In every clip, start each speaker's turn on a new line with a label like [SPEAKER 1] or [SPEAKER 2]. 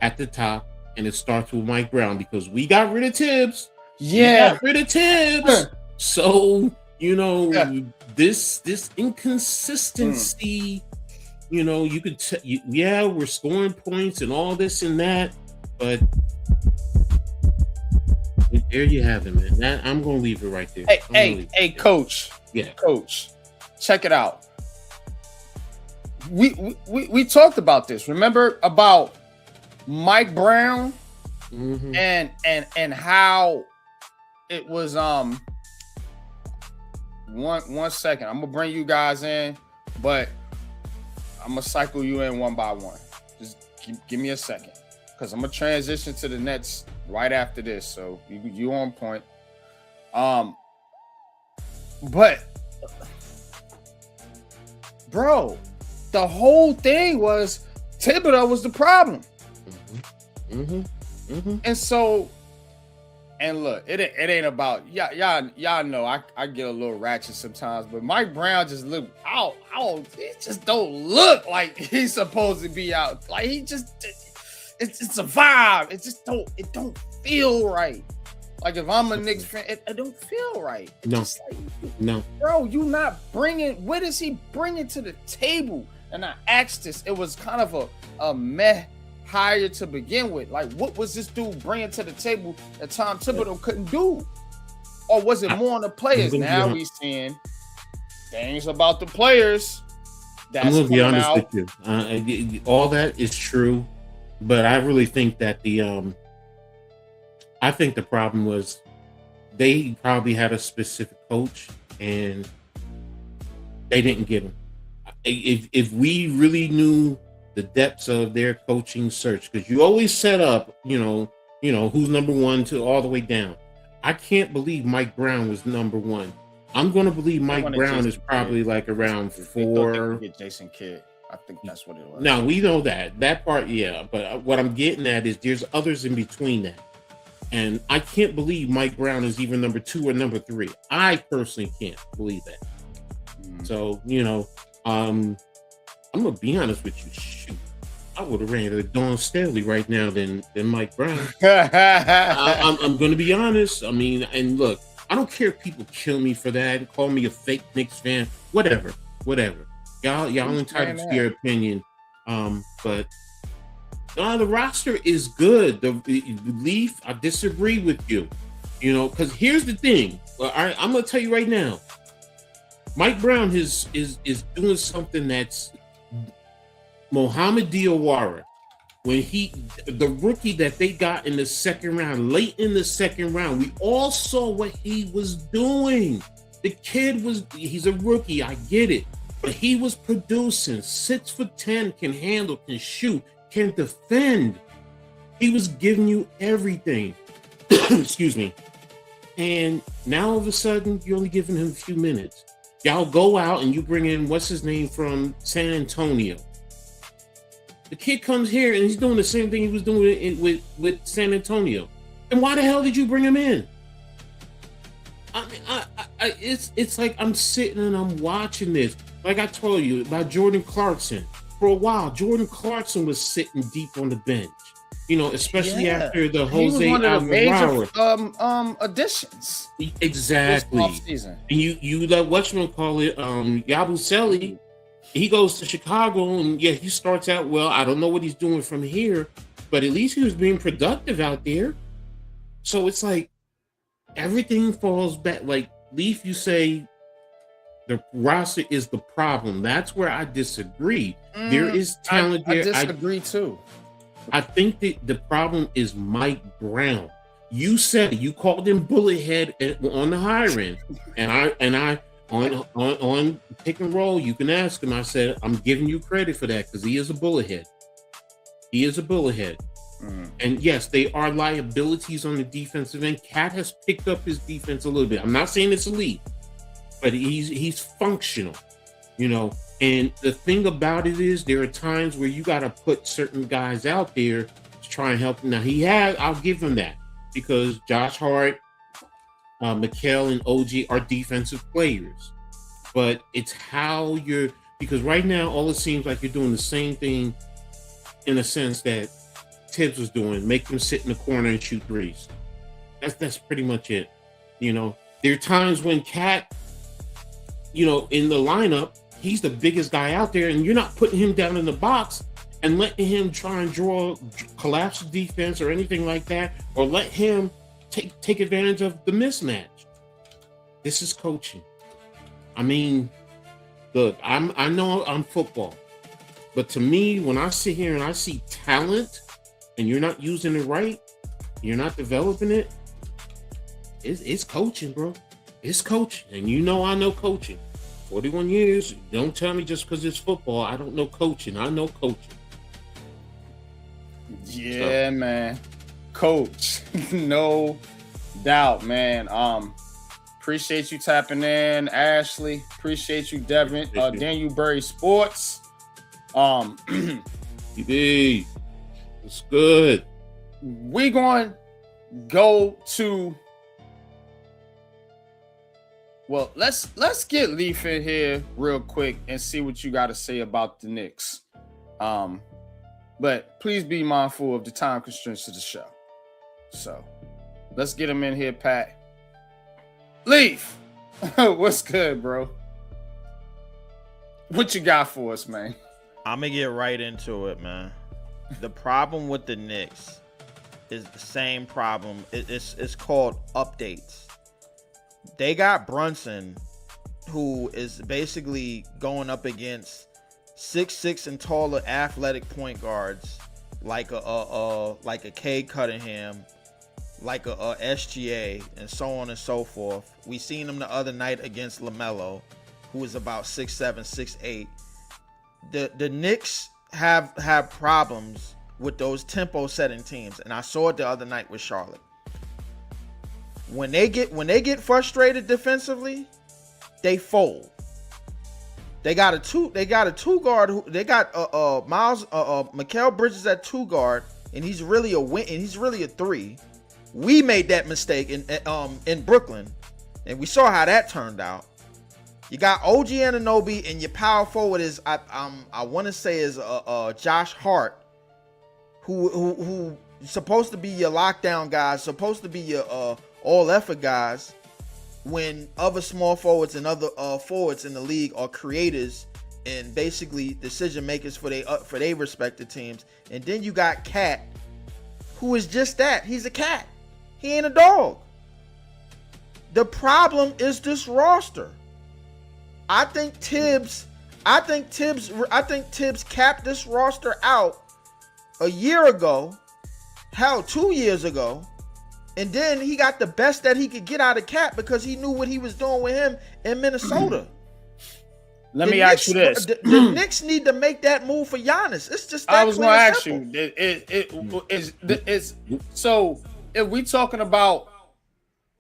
[SPEAKER 1] at the top, and it starts with Mike Brown because we got rid of Tibbs.
[SPEAKER 2] Yeah.
[SPEAKER 1] Rid of Tibbs. So,
[SPEAKER 2] Yeah.
[SPEAKER 1] this inconsistency, you could we're scoring points and all this and that, but there you have it, man. That I'm gonna leave it right there.
[SPEAKER 2] Hey, coach.
[SPEAKER 1] Yeah.
[SPEAKER 2] Coach, check it out. We talked about this. Remember about Mike Brown and how it was one second. I'm gonna bring you guys in, but I'm gonna cycle you in one by one. Just give me a second, because I'm gonna transition to the Nets right after this. So you on point. But bro, the whole thing was Thibodeau was the problem. And so, and look, it ain't about y'all know I get a little ratchet sometimes, but Mike Brown just look out. He just don't look like he's supposed to be out. Like he just, it's a vibe. It don't feel right. Like if I'm a Knicks fan, it don't feel right.
[SPEAKER 1] No.
[SPEAKER 2] Bro, you not bringing. What is he bringing to the table? And I asked this. It was kind of a meh hire to begin with. Like, what was this dude bringing to the table that Tom Thibodeau couldn't do? Or was it more on the players? Now we seeing things about the players.
[SPEAKER 1] I'm gonna be honest with you. All that is true, but I really think that I think the problem was they probably had a specific coach and they didn't get him. If we really knew the depths of their coaching search, because you always set up, who's number one to all the way down. I can't believe Mike Brown was number one. I'm going to believe Mike Brown is probably like around 4.
[SPEAKER 2] Get Jason Kidd. I think that's what it was.
[SPEAKER 1] Now we know that part, yeah. But what I'm getting at is there's others in between that. And I can't believe Mike Brown is even number 2 or number 3. I personally can't believe that. So, I'm gonna be honest with you. Shoot, I would have ran to Dawn Staley right now than Mike Brown. I'm gonna be honest. I mean, and look, I don't care if people kill me for that, call me a fake Knicks fan, whatever. Y'all entitled to your opinion. But the roster is good. The Leaf, I disagree with you. Because here's the thing. I'm gonna tell you right now. Mike Brown is doing something that's Mohamed Diawara. When the rookie that they got in the second round, late in the second round, we all saw what he was doing. The kid he's a rookie, I get it. But he was producing, 6'10", can handle, can shoot, can defend. He was giving you everything. Excuse me. And now all of a sudden, you're only giving him a few minutes. Y'all go out and you bring in, what's his name, from San Antonio. The kid comes here and he's doing the same thing he was doing with San Antonio. And why the hell did you bring him in? I mean, it's like I'm sitting and I'm watching this. Like I told you about Jordan Clarkson. For a while, Jordan Clarkson was sitting deep on the bench. Especially after the Jose
[SPEAKER 2] Alvarado additions.
[SPEAKER 1] Exactly. And you let whatchamacallit, Yabusele, he goes to Chicago and he starts out well. I don't know what he's doing from here, but at least he was being productive out there. So it's like everything falls back. Like Leaf, you say the roster is the problem. That's where I disagree. There is talent there.
[SPEAKER 2] I disagree too.
[SPEAKER 1] I think that the problem is Mike Brown. You said it. You called him bullethead on the hiring, and I on pick and roll. You can ask him. I said I'm giving you credit for that because he is a bullethead. He is a bullethead, and yes, they are liabilities on the defensive end. Cat has picked up his defense a little bit. I'm not saying it's elite, but he's functional. And the thing about it is there are times where you got to put certain guys out there to try and help him. Now I'll give him that because Josh Hart, Mikal and OG are defensive players, but it's how because right now all it seems like you're doing the same thing in a sense that Tibbs was doing, make them sit in the corner and shoot threes. That's pretty much it. You know, there are times when Cat, you know, in the lineup, he's the biggest guy out there, and you're not putting him down in the box and letting him try and collapse the defense or anything like that, or let him take advantage of the mismatch. This is coaching. I mean, look, I know I'm football, but to me, when I sit here and I see talent and you're not using it right, you're not developing it, it's coaching, bro. It's coaching. And you know I know coaching. 41 years, don't tell me just because it's football, I don't know coaching. I know coaching.
[SPEAKER 2] Yeah, man. Coach. No doubt, man. Appreciate you tapping in, Ashley. Appreciate you, Devin. Danielberry Sports.
[SPEAKER 1] It's good.
[SPEAKER 2] We going to go to. Well, let's get Leaf in here real quick and see what you got to say about the Knicks. But please be mindful of the time constraints of the show. So let's get him in here, Pat. Leaf, what's good, bro? What you got for us, man?
[SPEAKER 3] I'm gonna get right into it, man. The problem with the Knicks is the same problem. It's called updates. They got Brunson, who is basically going up against 6'6" and taller athletic point guards like a Cade Cunningham, like a SGA, and so on and so forth. We seen him the other night against LaMelo, who is about 6'7", 6'8". The Knicks have problems with those tempo setting teams, and I saw it the other night with Charlotte. When they get frustrated defensively, they fold. They got a two guard. They got Mikal Bridges at two guard, and he's really a three. We made that mistake in Brooklyn, and we saw how that turned out. You got OG Anunoby, and your power forward is I want to say is Josh Hart, who supposed to be your lockdown guy, supposed to be your all effort guys, when other small forwards and other forwards in the league are creators and basically decision makers for their respective teams. And then you got Cat, who is just that. He's a cat. He ain't a dog. The problem is this roster. I think Tibbs capped this roster out a year ago, hell, 2 years ago. And then he got the best that he could get out of Cat because he knew what he was doing with him in Minnesota.
[SPEAKER 2] Let me ask you this.
[SPEAKER 3] The Knicks need to make that move for Giannis. It's just that
[SPEAKER 2] I was going to ask
[SPEAKER 3] you.
[SPEAKER 2] So if we talking about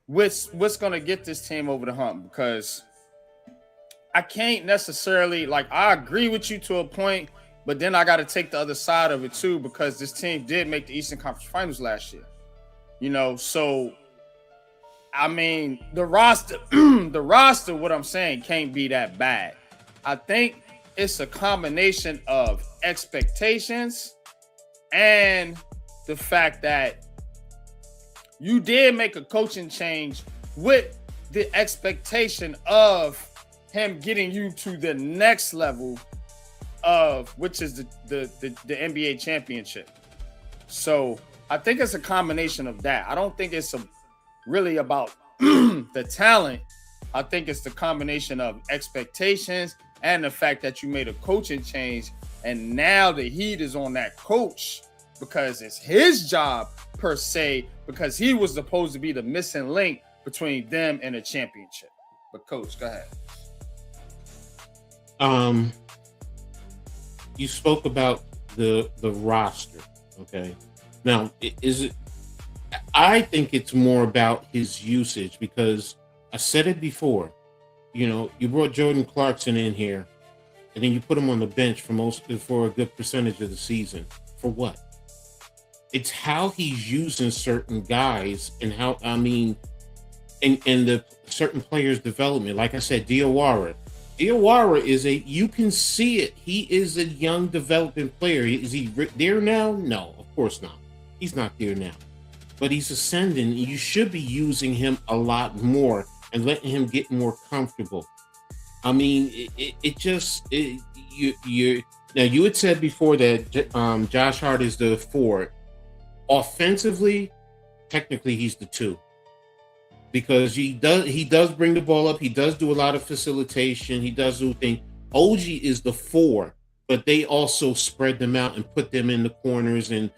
[SPEAKER 2] what's going to get this team over the hump, because I can't necessarily, I agree with you to a point, but then I got to take the other side of it too, because this team did make the Eastern Conference Finals last year. You know, so I mean, the roster, what I'm saying, can't be that bad. I think it's a combination of expectations and the fact that you did make a coaching change with the expectation of him getting you to the next level of which is the NBA championship. So I think it's a combination of that. I don't think it's really about the talent. I think it's the combination of expectations and the fact that you made a coaching change, and now the heat is on that coach because it's his job per se, because he was supposed to be the missing link between them and a championship. But coach, go ahead.
[SPEAKER 1] You spoke about the roster, okay? Now, I think it's more about his usage, because I said it before. You know, you brought Jordan Clarkson in here, and then you put him on the bench for a good percentage of the season. For what? It's how he's using certain guys and how, and the certain players' development. Like I said, Diawara you can see it. He is a young developing player. Is he there now? No, of course not. He's not there now, but he's ascending. You should be using him a lot more and letting him get more comfortable. I mean, you now you had said before that Josh Hart is the 4. Offensively, technically he's the 2 because he does bring the ball up. He does do a lot of facilitation. He does do things. OG is the 4, but they also spread them out and put them in the corners and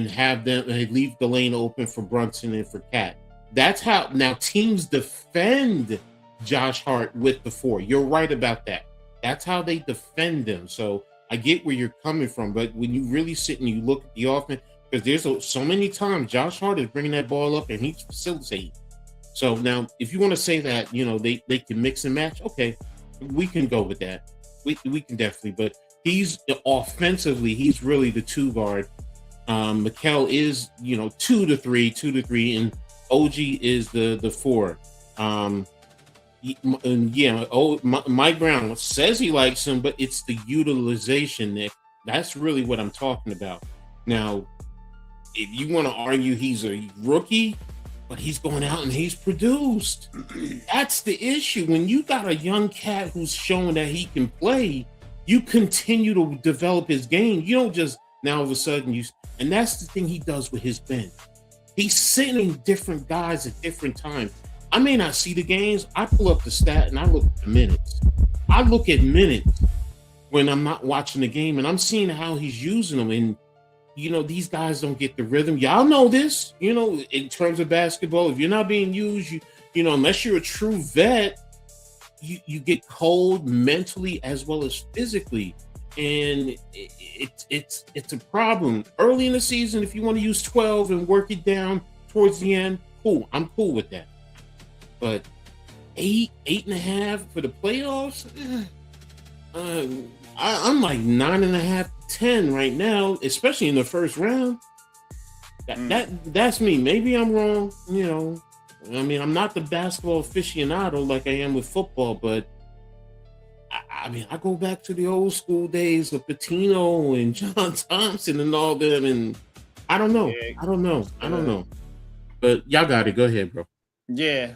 [SPEAKER 1] have them leave the lane open for Brunson and for Cat. That's how now teams defend Josh Hart with the 4. You're right about that. That's how they defend them. So I get where you're coming from, but when you really sit and you look at the offense, because there's so many times Josh Hart is bringing that ball up and he's facilitating. So now, if you want to say that they can mix and match, okay, we can go with that. We can definitely, but he's offensively, he's really the 2 guard. Mikel is 2 to 3, and OG is the 4. Mike Brown says he likes him, but it's the utilization, Nick. That's really what I'm talking about. Now, if you want to argue he's a rookie, but he's going out and he's produced. That's the issue. When you got a young cat who's showing that he can play, you continue to develop his game. You don't just now all of a sudden and that's the thing he does with his bench. He's sitting different guys at different times. I may not see the games. I pull up the stat and I look at the minutes. I look at minutes when I'm not watching the game, and I'm seeing how he's using them. And these guys don't get the rhythm. Y'all know this. In terms of basketball, if you're not being used, unless you're a true vet, you get cold mentally as well as physically, and it's a problem early in the season. If you want to use 12 and work it down towards the end, cool. I'm cool with that. But 8.5 for the playoffs, I'm like 9.5, 10 right now, especially in the first round. That's me. Maybe I'm wrong. I mean, I'm not the basketball aficionado like I am with football, but I go back to the old school days of Patino and John Thompson and all them, and I don't know. But y'all got it. Go ahead, bro.
[SPEAKER 2] Yeah.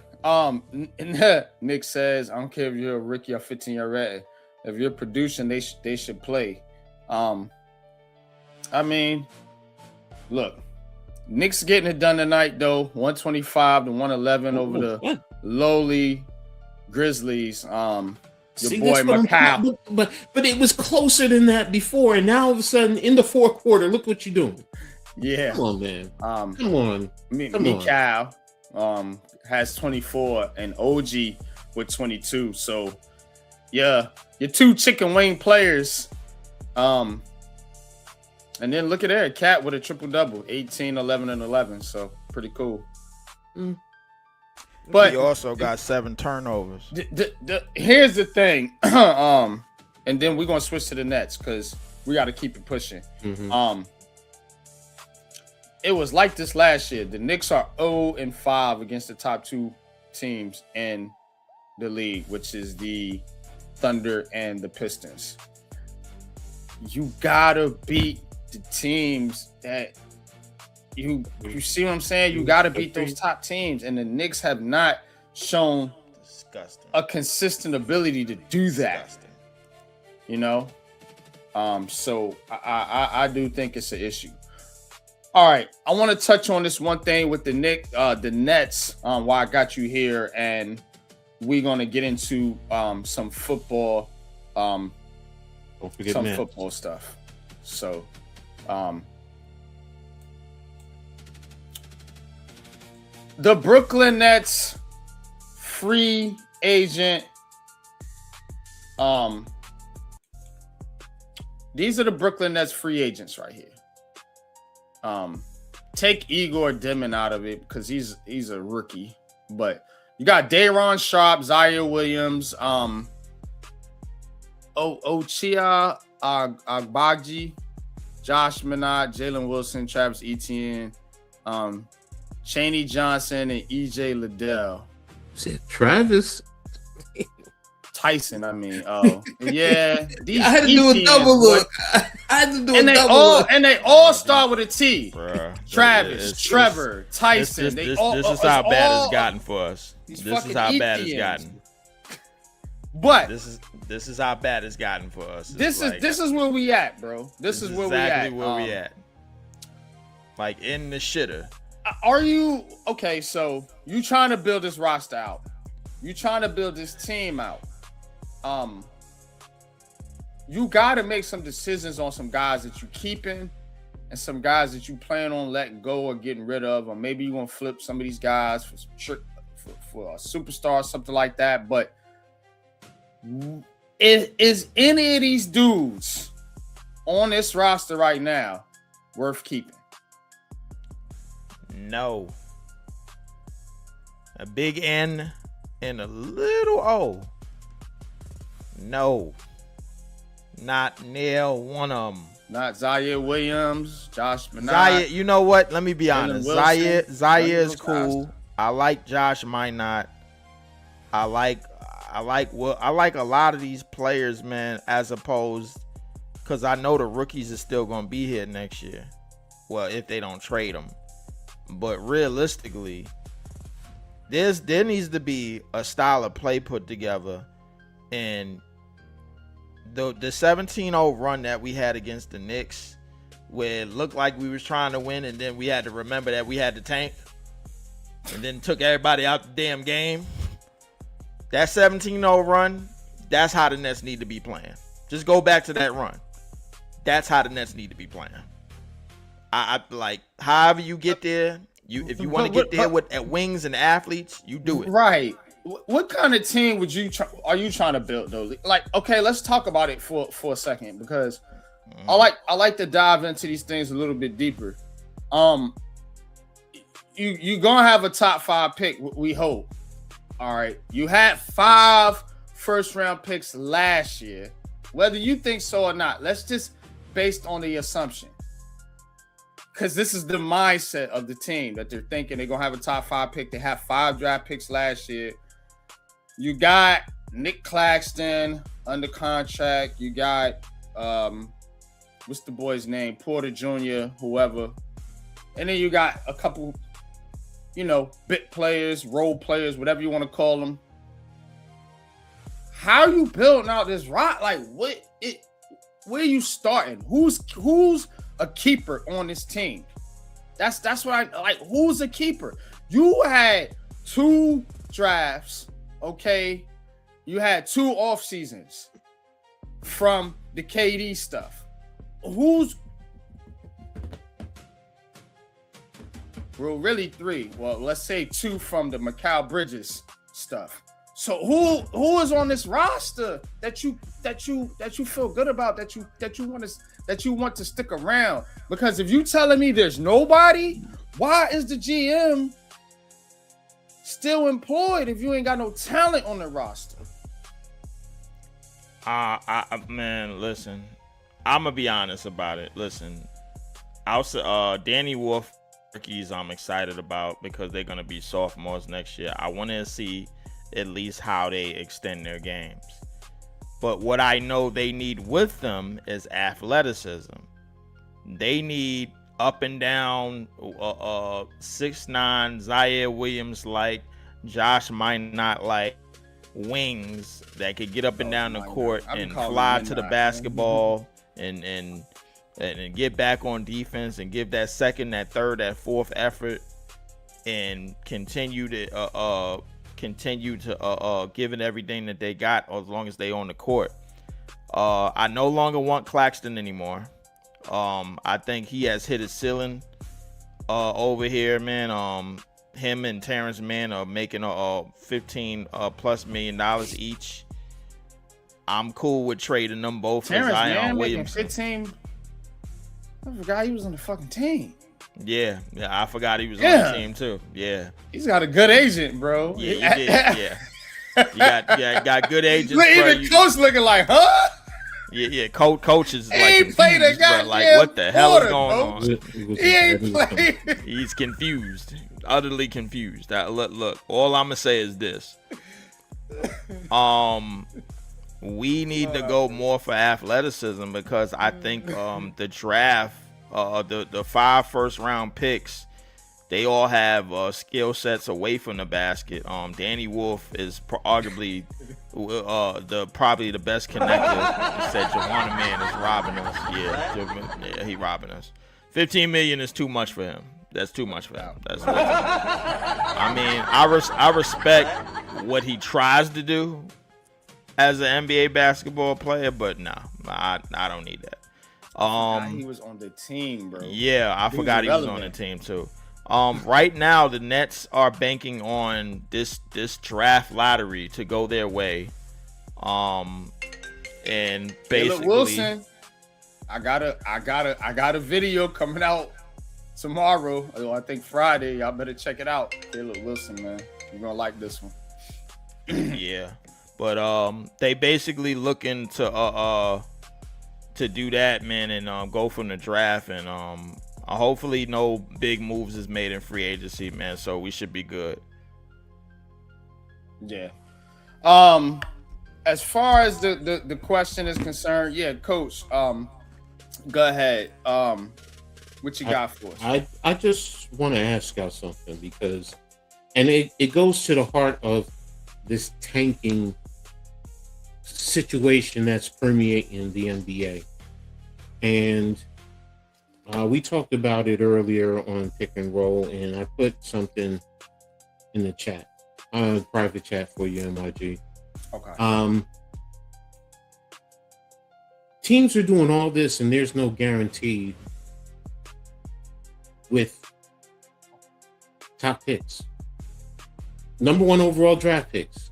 [SPEAKER 2] Nick says, I don't care if you're a rookie or 15-year vet. If you're producing, they should play. I mean, look, Knicks getting it done tonight though. 125 to 111 over the lowly Grizzlies. Your boy Macau.
[SPEAKER 1] But it was closer than that before, and now all of a sudden in the 4th quarter, look what you're doing.
[SPEAKER 2] Yeah.
[SPEAKER 1] Come on, man. Come on.
[SPEAKER 2] Macau has 24 and OG with 22. So yeah, your 2 chicken wing players. And then look at there, Cat with a triple-double, 18, 11, and 11. So pretty cool.
[SPEAKER 3] But he also got 7 turnovers.
[SPEAKER 2] Here's the thing. And then we're going to switch to the Nets because we got to keep it pushing.
[SPEAKER 1] Mm-hmm.
[SPEAKER 2] It was like this last year. The Knicks are 0-5 against the top 2 teams in the league, which is the Thunder and the Pistons. You gotta beat the teams that you see what I'm saying? You gotta beat those top teams, and the Knicks have not shown a consistent ability to do that. So I do think it's an issue. All right, I want to touch on this one thing with the Nets. Why I got you here, and we're gonna get into some football, football stuff. So, the Brooklyn Nets free agent. These are the Brooklyn Nets free agents right here. Take Igor Demon out of it because he's a rookie, but you got Day'Ron Sharpe, Zaire Williams, Ochia Agbaji, Josh Minot, Jalen Wilson, Travis Etienne, Chaney Johnson, and EJ Liddell.
[SPEAKER 1] Shit, Travis.
[SPEAKER 2] Tyson. I mean, oh yeah. These
[SPEAKER 4] I had to do a
[SPEAKER 2] ETNs,
[SPEAKER 4] double
[SPEAKER 2] boy.
[SPEAKER 4] look. I had to do
[SPEAKER 2] And
[SPEAKER 4] a
[SPEAKER 2] they
[SPEAKER 4] double
[SPEAKER 2] all
[SPEAKER 4] look.
[SPEAKER 2] and they all start with a T.
[SPEAKER 3] Bruh.
[SPEAKER 2] Travis, Trevor, Tyson.
[SPEAKER 3] This
[SPEAKER 2] they all,
[SPEAKER 3] is how bad
[SPEAKER 2] all,
[SPEAKER 3] it's gotten for us.
[SPEAKER 2] these
[SPEAKER 3] This is
[SPEAKER 2] fucking
[SPEAKER 3] how bad it's
[SPEAKER 2] ETNs.
[SPEAKER 3] gotten.
[SPEAKER 2] But
[SPEAKER 3] This is how bad it's gotten for us.
[SPEAKER 2] this is where we at, bro. This is where
[SPEAKER 3] exactly
[SPEAKER 2] we at.
[SPEAKER 3] where we at. Like in the shitter.
[SPEAKER 2] Are you okay? So you trying to build this roster out? You trying to build this team out? You got to make some decisions on some guys that you keeping and some guys that you plan on letting go or getting rid of, or maybe you want to flip some of these guys for a superstar, something like that. But is any of these dudes on this roster right now worth keeping?
[SPEAKER 3] No. A big N and a little O. No. Not nail one of them.
[SPEAKER 2] Not Zaire Williams, Josh Minot.
[SPEAKER 3] Zaire, you know what? Let me be honest.
[SPEAKER 2] Wilson,
[SPEAKER 3] Zaire is
[SPEAKER 2] those
[SPEAKER 3] cool.
[SPEAKER 2] guys.
[SPEAKER 3] I like Josh Minot. I like a lot of these players, man, as opposed, because I know the rookies are still gonna be here next year. Well, if they don't trade them. But realistically, there needs to be a style of play put together. And the 17-0 run that we had against the Knicks, where it looked like we was trying to win, and then we had to remember that we had to tank, and then took everybody out the damn game. That 17-0 run, that's how the Nets need to be playing. Just go back to that run. That's how the Nets need to be playing. I like, however you get there, if you want to get there with wings and athletes, you do it.
[SPEAKER 2] Right. What kind of team are you trying to build though? Like, okay, let's talk about it for a second, because I like to dive into these things a little bit deeper. You gonna have a top 5 pick, we hope. All right. You had 5 first-round picks last year. Whether you think so or not, let's just based on the assumption. Because this is the mindset of the team that they're thinking they're going to have a top 5 pick. They have 5 draft picks last year. You got Nick Claxton under contract. You got, what's the boy's name? Porter Jr., whoever. And then you got a couple, bit players, role players, whatever you want to call them. How are you building out this rock? Like, where are you starting? Who's a keeper on this team? That's what I like. Who's a keeper? You had 2 drafts, okay? You had 2 off seasons from the KD stuff. Really 3. Well, let's say 2 from the Mikal Bridges stuff. So who is on this roster that you feel good about, that you want to stick around? Because if you telling me there's nobody, why is the GM still employed if you ain't got no talent on the roster?
[SPEAKER 3] Man, listen, I'm gonna be honest about it. Listen, Danny Wolf rookies I'm excited about because they're gonna be sophomores next year. I want to see at least how they extend their games. But what I know they need with them is athleticism. They need up and down 6'9" Zaire Williams like, Josh Minot like wings that could get up and down the court and fly to the basketball and get back on defense and give that second, that third, that fourth effort and continue to give it everything that they got as long as they on the court. I no longer want Claxton anymore. I think he has hit his ceiling over here, man. Him and Terrence Mann are making $15+ million each. I'm cool with trading them both for Zion Williamson.
[SPEAKER 2] 15. I forgot he was on the fucking team.
[SPEAKER 3] Yeah, I forgot he was on the team too. Yeah,
[SPEAKER 2] he's got a good agent, bro.
[SPEAKER 3] Yeah, he did. Yeah, got good agents.
[SPEAKER 2] Look, even coach looking like, huh?
[SPEAKER 3] Yeah. Coach is like
[SPEAKER 2] ain't played a
[SPEAKER 3] confused, bro. Like, what the hell is going on?
[SPEAKER 2] He ain't played.
[SPEAKER 3] He's confused, utterly confused. Look. All I'm gonna say is this: We need to go more for athleticism because I think the draft, the 5 first-round picks, they all have skill sets away from the basket. Danny Wolf is arguably probably the best connector. He said Jawana Man is robbing us. Yeah, he robbing us. 15 million is too much for him. That's too much for him. I mean, I respect what he tries to do as an NBA basketball player, but nah, I don't need that.
[SPEAKER 2] He was on the team, bro.
[SPEAKER 3] Yeah, I forgot he was on the team too. Right now the Nets are banking on this draft lottery to go their way. And basically,
[SPEAKER 2] Wilson, I got a video coming out tomorrow. I think Friday. Y'all better check it out. Caleb Wilson, man, you're gonna like this one.
[SPEAKER 3] Yeah, but they basically looking to do that, man, and go from the draft, and hopefully no big moves is made in free agency, man. So we should be good.
[SPEAKER 2] Yeah. As far as the question is concerned, yeah, Coach. Go ahead. What you got for us?
[SPEAKER 1] I just want to ask y'all something because, and it goes to the heart of this tanking situation that's permeating the NBA, and we talked about it earlier on Pick and Roll, and I put something in the chat, private chat for you, MIG.
[SPEAKER 2] Okay.
[SPEAKER 1] Teams are doing all this, and there's no guarantee with top picks, number 1 overall draft picks.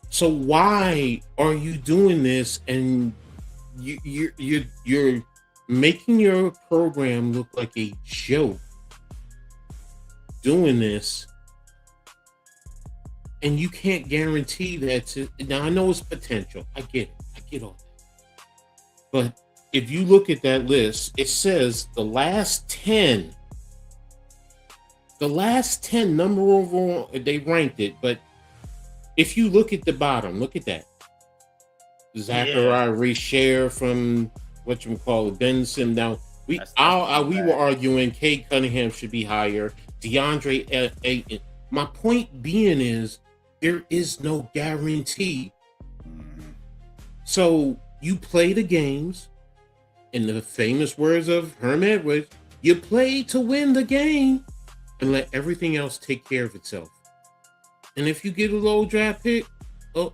[SPEAKER 1] So why are you doing this? And you're making your program look like a joke doing this, and you can't guarantee that. Now I know it's potential. I get all that. But if you look at that list, it says the last 10 number overall, they ranked it. But if you look at the bottom, look at that. Zachariah Reshair from Benson. Now we were arguing Cade Cunningham should be higher. DeAndre Ayton. My point being is there is no guarantee. So you play the games, in the famous words of Herm Edwards, you play to win the game and let everything else take care of itself. And if you get a low draft pick, you're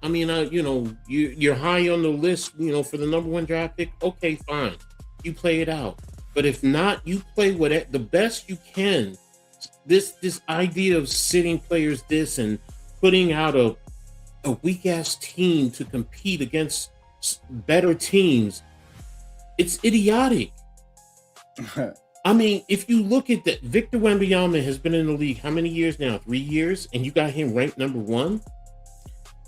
[SPEAKER 1] high on the list, for the number 1 draft pick, okay, fine. You play it out. But if not, you play the best you can. This idea of sitting players and putting out a weak ass team to compete against better teams, it's idiotic. I mean, if you look at that, Victor Wembanyama has been in the league how many years now? 3 years, and you got him ranked number 1.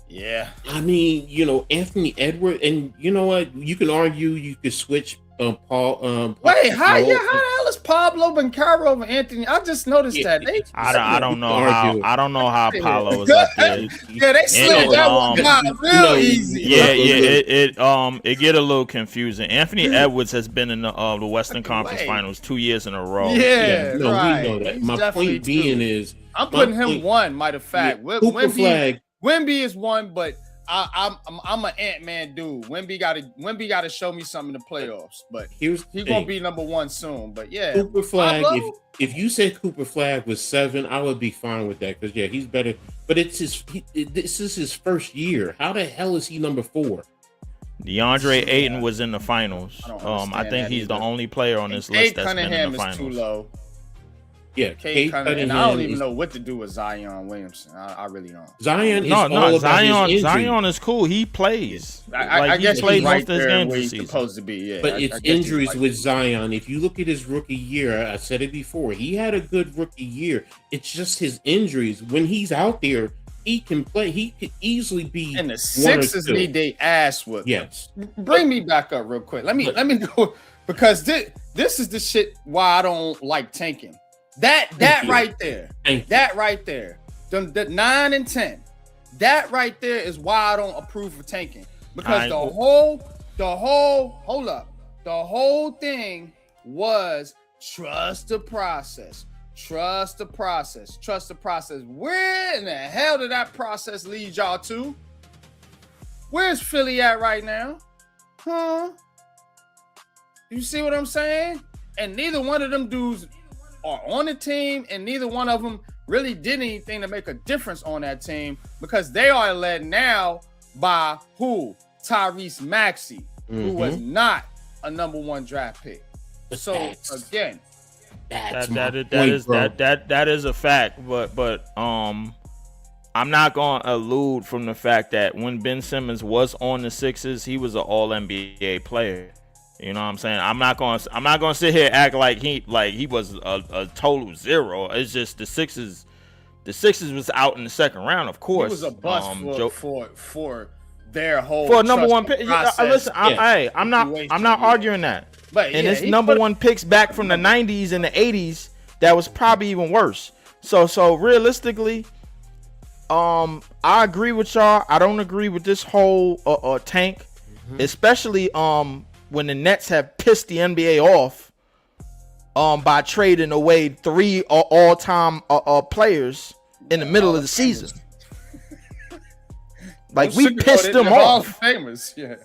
[SPEAKER 2] Yeah.
[SPEAKER 1] I mean, Anthony Edwards, and you know what? You can argue you could switch Paul.
[SPEAKER 2] Wait, how the hell is Pablo Banchero over Anthony? I just noticed that.
[SPEAKER 3] I don't know how Paulo is up there.
[SPEAKER 2] Yeah, they slid that one down real easy.
[SPEAKER 3] Yeah, it get a little confusing. Anthony Edwards has been in the Western Conference Finals 2 years in a row.
[SPEAKER 2] Yeah,
[SPEAKER 1] we know that. My point being is,
[SPEAKER 2] I'm putting him 1. Matter of fact, Wemby is 1, but I'm an Ant-Man dude. Wemby gotta show me something in the playoffs, but he's gonna be number 1 soon. But yeah,
[SPEAKER 1] Cooper Flag. If you said Cooper Flag was 7, I would be fine with that because he's better. But this is his first year. How the hell is he number 4?
[SPEAKER 3] DeAndre Ayton was in the finals. I think he's the only player on this list that's been in the finals.
[SPEAKER 2] Is too low.
[SPEAKER 1] Yeah,
[SPEAKER 2] Cade Cunningham. I don't even know what to do with Zion Williamson. I really don't.
[SPEAKER 1] Zion
[SPEAKER 3] is cool. He plays.
[SPEAKER 2] I guess
[SPEAKER 3] he played
[SPEAKER 2] he's right
[SPEAKER 3] most of his
[SPEAKER 2] there
[SPEAKER 3] games
[SPEAKER 2] where
[SPEAKER 3] this
[SPEAKER 2] he's
[SPEAKER 3] season.
[SPEAKER 2] supposed to be. Yeah,
[SPEAKER 1] but it's injuries with Zion. If you look at his rookie year, I said it before. He had a good rookie year. It's just his injuries. When he's out there, he can play. He could easily be.
[SPEAKER 2] And the Sixers need their ass whooped.
[SPEAKER 1] Yes.
[SPEAKER 2] Bring me back up real quick. Let me go because this is the shit why I don't like tanking. That right there. The 9 and 10. That right there is why I don't approve of tanking. Because the whole thing was trust the process. Trust the process. Trust the process. Where in the hell did that process lead y'all to? Where's Philly at right now? Huh? You see what I'm saying? And neither one of them dudes are on the team, and neither one of them really did anything to make a difference on that team, because they are led now by who? Tyrese Maxey, who was not a number 1 draft pick. So again,
[SPEAKER 3] that is a fact, but I'm not going to elude from the fact that when Ben Simmons was on the Sixers, he was an All NBA player. You know what I'm saying? I'm not going to sit here and act like he was a total zero. It's just the Sixers was out in the second round, of course.
[SPEAKER 2] He was a bust for their whole
[SPEAKER 3] for a number 1 pick. Listen, I'm not arguing that. But and it's number 1 picks back from the 90s and the 80s that was probably even worse. So realistically, I agree with y'all. I don't agree with this whole tank, especially when the Nets have pissed the NBA off by trading away 3 all-time players in the middle of the season. Like, we pissed them off.
[SPEAKER 2] Famous, yeah.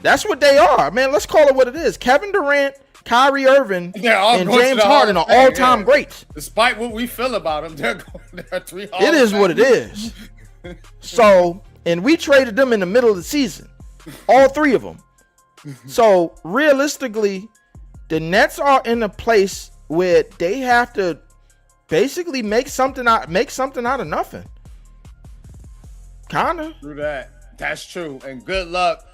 [SPEAKER 3] That's what they are, man. Let's call it what it is. Kevin Durant, Kyrie Irving, and James Harden are all-time greats.
[SPEAKER 2] Despite what we feel about them, they're 3 all.
[SPEAKER 3] It is what it is. So, and we traded them in the middle of the season, all 3 of them. So realistically, the Nets are in a place where they have to basically make something out of nothing. Kinda.
[SPEAKER 2] Through that. That's true. And good luck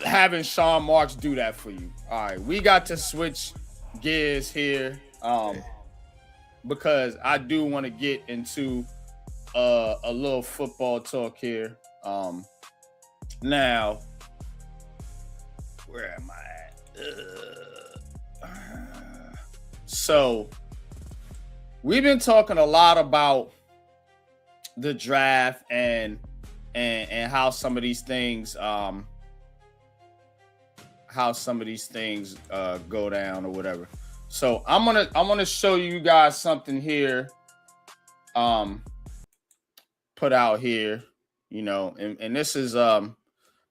[SPEAKER 2] having Sean Marks do that for you. All right, we got to switch gears here, because I do want to get into a little football talk here. Now, where am I at? So we've been talking a lot about the draft and how some of these things go down or whatever. So I'm gonna show you guys something here, put out here, and this is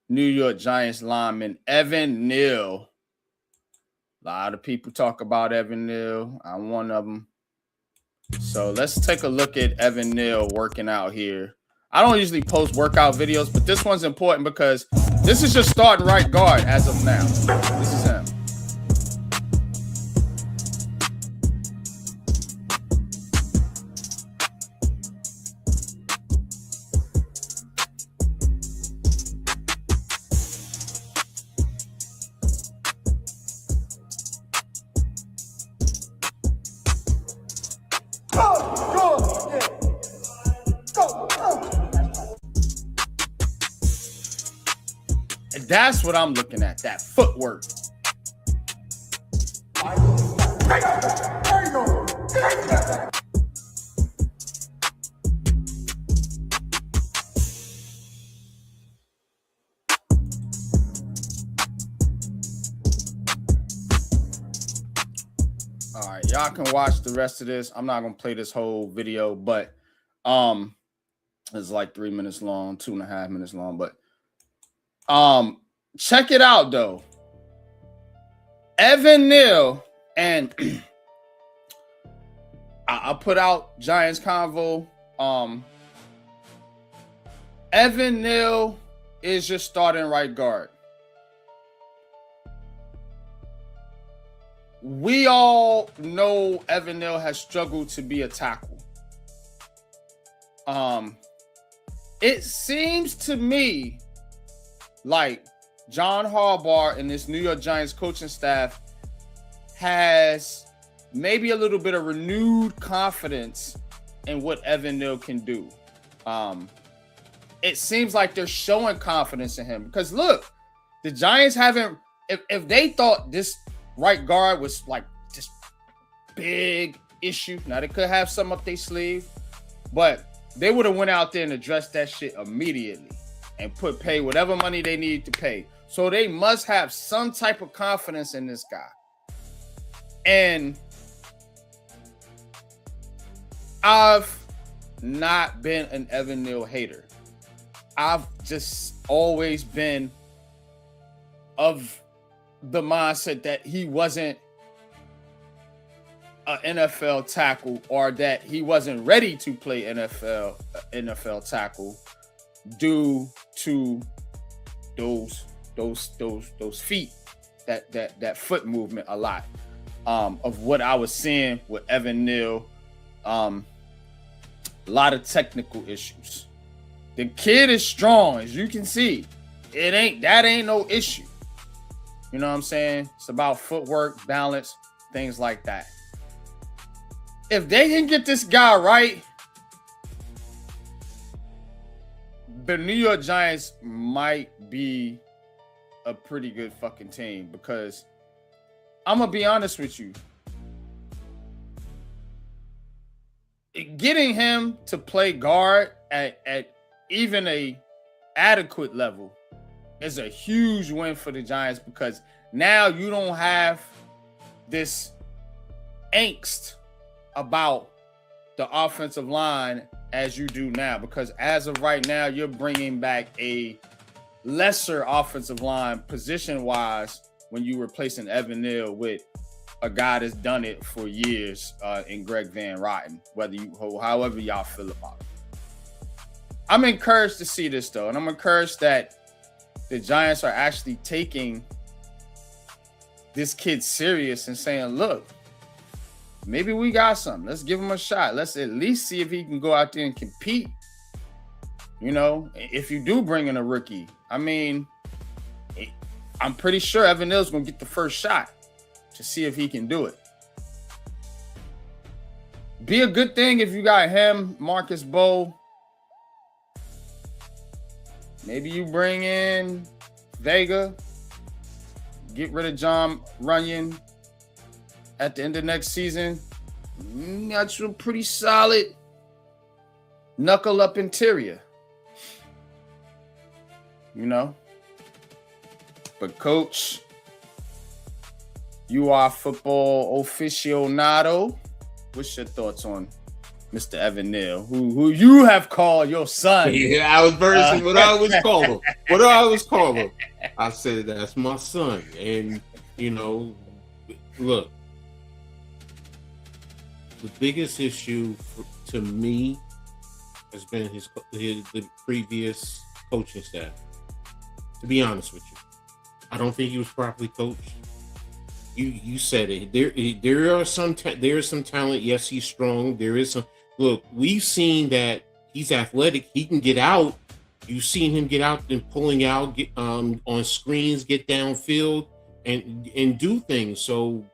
[SPEAKER 2] New York Giants lineman Evan Neal. A lot of people talk about Evan Neal. I'm one of them. So let's take a look at Evan Neal working out here. I don't usually post workout videos, but this one's important because this is just starting right guard as of now. This is him. And that's what I'm looking at, that footwork. All right, y'all can watch the rest of this. I'm not gonna play this whole video, but it's like 3 minutes long, 2.5 minutes long, but check it out though. Evan Neal, and I put out Giants Convo. Evan Neal is your starting right guard. We all know Evan Neal has struggled to be a tackle. It seems to me like John Harbaugh and this New York Giants coaching staff has maybe a little bit of renewed confidence in what Evan Neal can do. It seems like they're showing confidence in him because look, the Giants haven't, if they thought this right guard was like this big issue, now they could have some up their sleeve, but they would have went out there and addressed that shit immediately and pay whatever money they need to pay. So they must have some type of confidence in this guy. And I've not been an Evan Neal hater. I've just always been of the mindset that he wasn't an NFL tackle, or that he wasn't ready to play NFL tackle due to those feet, that foot movement a lot of what I was seeing with Evan Neal. A lot of technical issues. The kid is strong, as you can see. That ain't no issue. You know what I'm saying? It's about footwork, balance, things like that. If they can get this guy right, the New York Giants might be a pretty good fucking team, because I'm gonna be honest with you. Getting him to play guard at even a adequate level is a huge win for the Giants, because now you don't have this angst about the offensive line as you do now, because as of right now, you're bringing back a lesser offensive line position-wise when you replacing Evan Neal with a guy that's done it for years in Greg Van Roten, however y'all feel about it. I'm encouraged to see this, though, and I'm encouraged that the Giants are actually taking this kid serious and saying, look, maybe we got something. Let's give him a shot. Let's at least see if he can go out there and compete. You know, if you do bring in a rookie, I mean, I'm pretty sure Evan Neal's going to get the first shot to see if he can do it. Be a good thing if you got him, Marcus Bowe. Maybe you bring in Vega, get rid of John Runyon at the end of next season. Got you a pretty solid knuckle up interior. You know? But coach, you are football aficionado. What's your thoughts on Mr. Evan Neal, who you have called your son?
[SPEAKER 1] Yeah, I was versing what I always call him. What I always call him. I said, that's my son. And, you know, look, the biggest issue to me has been the previous coaching staff. To be honest with you, I don't think he was properly coached. You said it. There is some talent. Yes, he's strong. There is some. Look, we've seen that he's athletic. He can get out. You've seen him get out and pulling out, get on screens, get downfield, and do things. So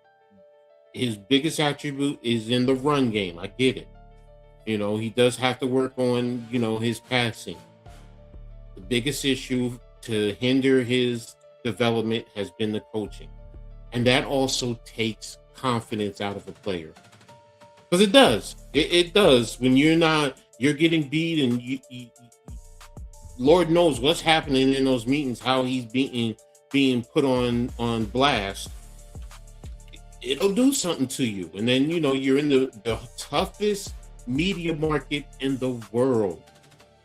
[SPEAKER 1] his biggest attribute is in the run game. I get it. You know, he does have to work on, you know, his passing. The biggest issue to hinder his development has been the coaching. And that also takes confidence out of a player. Because it does. It does. When you're getting beat, and you Lord knows what's happening in those meetings, how he's being put on blast. It'll do something to you. And then, you know, you're in the toughest media market in the world.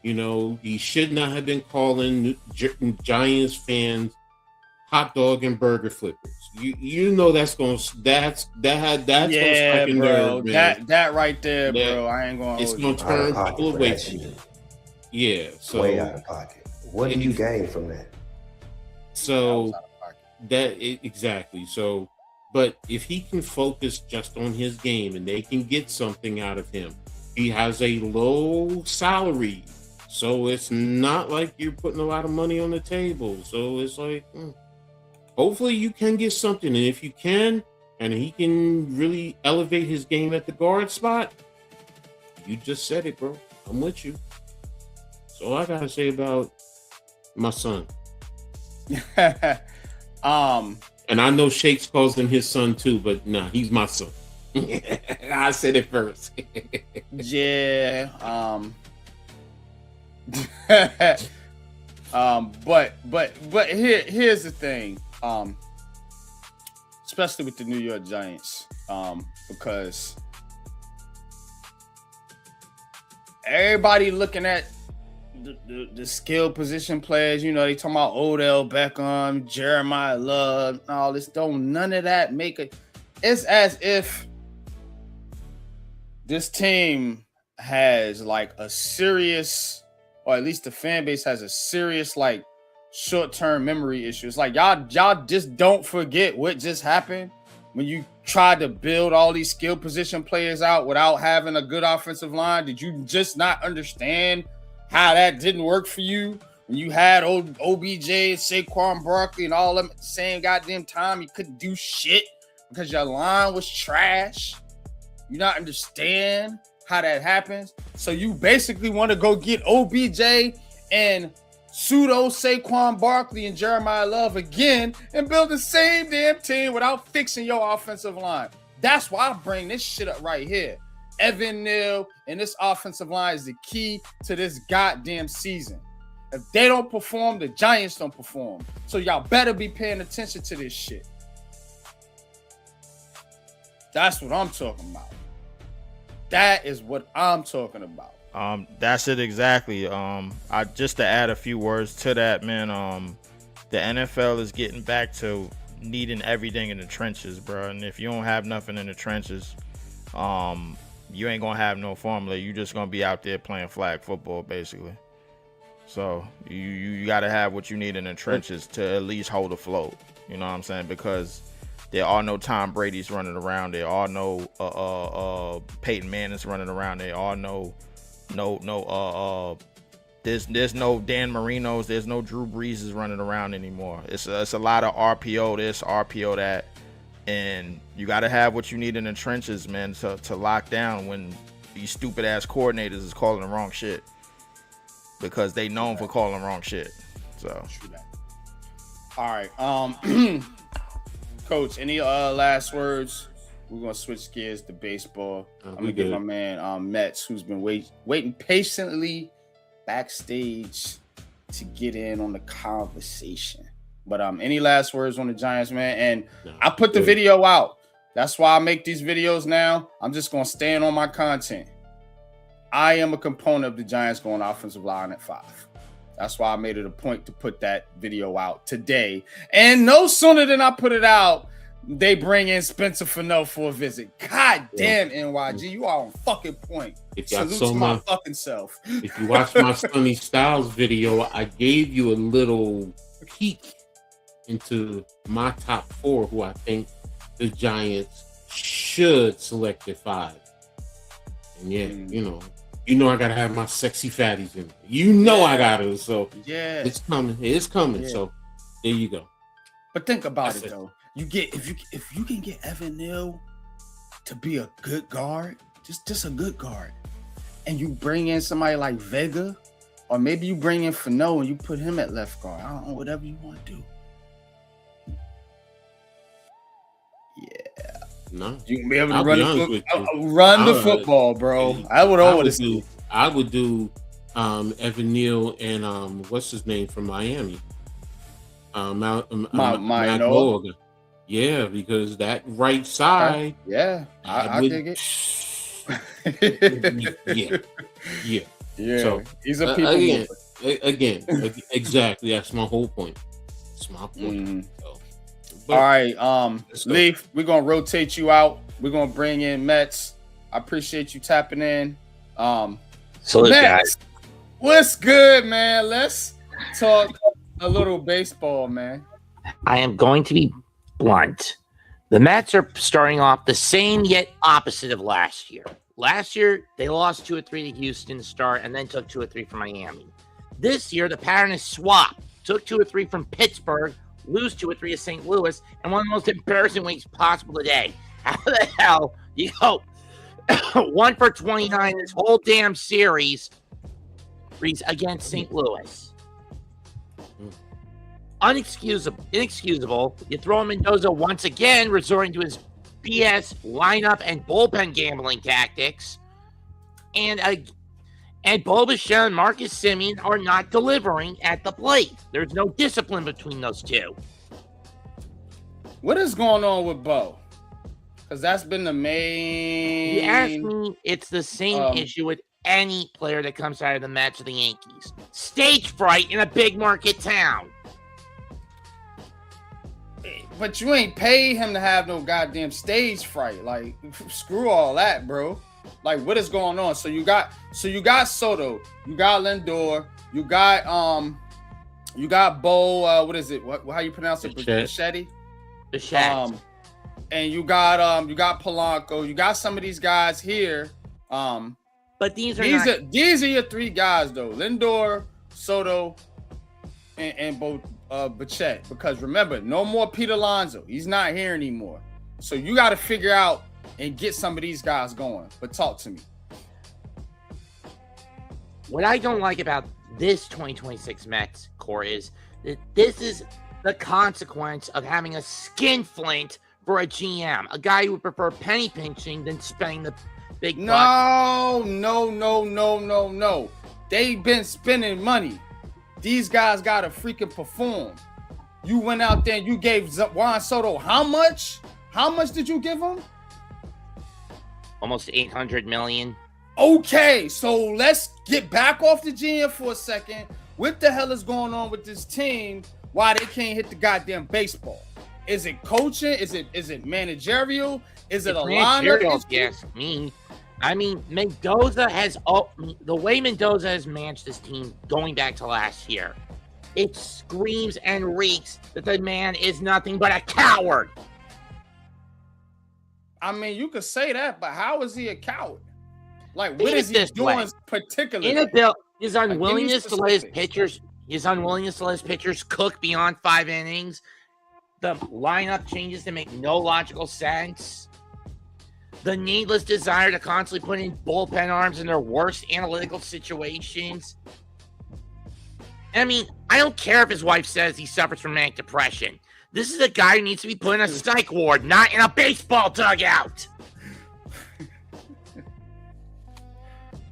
[SPEAKER 1] You know, he should not have been calling Giants fans hot dog and burger flippers. You know that's gonna gonna strike a nerve, man.
[SPEAKER 2] That right there, bro. I ain't gonna.
[SPEAKER 1] It's gonna turn people away from you. Yeah, so
[SPEAKER 4] way out of pocket. What do you gain from that?
[SPEAKER 1] So exactly. So, but if he can focus just on his game and they can get something out of him, he has a low salary, so it's not like you're putting a lot of money on the table. So it's like. Hopefully you can get something, and if you can, and he can really elevate his game at the guard spot, you just said it, bro. I'm with you. That's all I gotta say about my son. And I know Shakes calls him his son too, but nah, he's my son. I said it first.
[SPEAKER 2] Yeah. But here's the thing. Especially with the New York Giants, because everybody looking at the skill position players, you know, they talking about Odell Beckham, Jeremiah Love, all this. Don't none of that make it. It's as if this team has like a serious, or at least the fan base has a serious like short-term memory issue. It's like y'all just don't forget what just happened when you tried to build all these skill position players out without having a good offensive line. Did you just not understand how that didn't work for you when you had OBJ, Saquon Barkley, and all of them at the same goddamn time? You couldn't do shit because your line was trash. You not understand how that happens. So you basically want to go get OBJ and pseudo Saquon Barkley and Jeremiah Love again and build the same damn team without fixing your offensive line. That's why I bring this shit up right here. Evan Neal and this offensive line is the key to this goddamn season. If they don't perform, the Giants don't perform. So y'all better be paying attention to this shit. That's what I'm talking about. That is what I'm talking about.
[SPEAKER 3] That's it exactly. I just to add a few words to that, man. The NFL is getting back to needing everything in the trenches, bro. And if you don't have nothing in the trenches, you ain't gonna have no formula. You just gonna be out there playing flag football, basically. So you gotta have what you need in the trenches to at least hold afloat. You know what I'm saying? Because there are no Tom Brady's running around. There are no Peyton Manning's running around. There are no there's no Dan Marinos. There's no Drew Breeses running around anymore. It's a lot of RPO this, RPO that, and you got to have what you need in the trenches, man, to lock down when these stupid ass coordinators is calling the wrong shit, because they known for calling wrong shit. So,
[SPEAKER 2] all right, Coach, any last words? We're gonna switch gears to baseball. I'm gonna get my man Metz, who's been waiting patiently backstage to get in on the conversation. But any last words on the Giants, man? And no, I put the video out. That's why I make these videos now. I'm just gonna stand on my content. I am a component of the Giants going offensive line at 5. That's why I made it a point to put that video out today. And no sooner than I put it out, they bring in Spencer Fano for a visit. God damn, NYG, you are on fucking point. Salute to my fucking self.
[SPEAKER 1] If you watch my Sonny Styles video, I gave you a little peek into my top 4, who I think the Giants should select at 5. And you know I gotta have my sexy fatties in there. I gotta. So it's coming. It's coming. Yeah. So there you go.
[SPEAKER 2] But think about it though. You get if you can get Evan Neal to be a good guard, just a good guard, and you bring in somebody like Vega, or maybe you bring in Fano and you put him at left guard. I don't know, whatever you want to do. Yeah.
[SPEAKER 1] No.
[SPEAKER 2] You can be able to run the football, bro. I would always do.
[SPEAKER 1] I would do Evan Neal and what's his name from Miami?
[SPEAKER 2] Manoa.
[SPEAKER 1] Yeah, because that right side.
[SPEAKER 2] I dig it. Yeah. So
[SPEAKER 1] he's a people again. Exactly. That's my whole point. That's my point. So,
[SPEAKER 2] all right, Leaf, we're gonna rotate you out. We're gonna bring in Metz. I appreciate you tapping in.
[SPEAKER 5] Salute,
[SPEAKER 2] Metz,
[SPEAKER 5] guys.
[SPEAKER 2] What's good, man? Let's talk a little baseball, man.
[SPEAKER 5] I am going to be blunt. The Mets are starting off the same yet opposite of last year. Last year, they lost 2 or 3 to Houston to start and then took 2 or 3 from Miami. This year, the pattern is swapped. Took 2 or 3 from Pittsburgh, lose 2 or 3 to St. Louis, and one of the most embarrassing weeks possible today. How the hell you go 1 for 29 this whole damn series against St. Louis? Inexcusable. You throw Mendoza once again, resorting to his BS lineup and bullpen gambling tactics, and And Bo Bichette and Marcus Simeon are not delivering at the plate. There's no discipline between those two.
[SPEAKER 2] What is going on with Bo? Because that's been the main.
[SPEAKER 5] You ask me, it's the same issue with any player that comes out of the Mets or the Yankees. Stage fright in a big market town.
[SPEAKER 2] But you ain't paid him to have no goddamn stage fright. Like, screw all that, bro. Like, what is going on? So you got Soto, you got Lindor, you got Bo. What is it? How you pronounce it?
[SPEAKER 5] Bichette.
[SPEAKER 2] And you got Polanco. You got some of these guys here.
[SPEAKER 5] But these are
[SPEAKER 2] your three guys though: Lindor, Soto, and Bo Bichette. Because remember, no more Peter Alonso. He's not here anymore. So you got to figure out and get some of these guys going. But talk to me.
[SPEAKER 5] What I don't like about this 2026 Mets core is that this is the consequence of having a skinflint for a GM, a guy who would prefer penny pinching than spending the big bucks.
[SPEAKER 2] No. They've been spending money. These guys got to freaking perform. You went out there and you gave Juan Soto how much? How much did you give him?
[SPEAKER 5] Almost $800 million.
[SPEAKER 2] Okay, so let's get back off the GM for a second. What the hell is going on with this team? Why they can't hit the goddamn baseball? Is it coaching? Is it managerial? Is it a lineup?
[SPEAKER 5] Yes, I mean, Mendoza has the way Mendoza has managed this team going back to last year. It screams and reeks that the man is nothing but a coward.
[SPEAKER 2] I mean, you could say that, but how is he a coward? Like, what is he doing particularly?
[SPEAKER 5] His unwillingness to let his pitchers cook beyond 5 innings. The lineup changes that make no logical sense. The needless desire to constantly put in bullpen arms in their worst analytical situations. I mean, I don't care if his wife says he suffers from manic depression. This is a guy who needs to be put in a psych ward, not in a baseball dugout.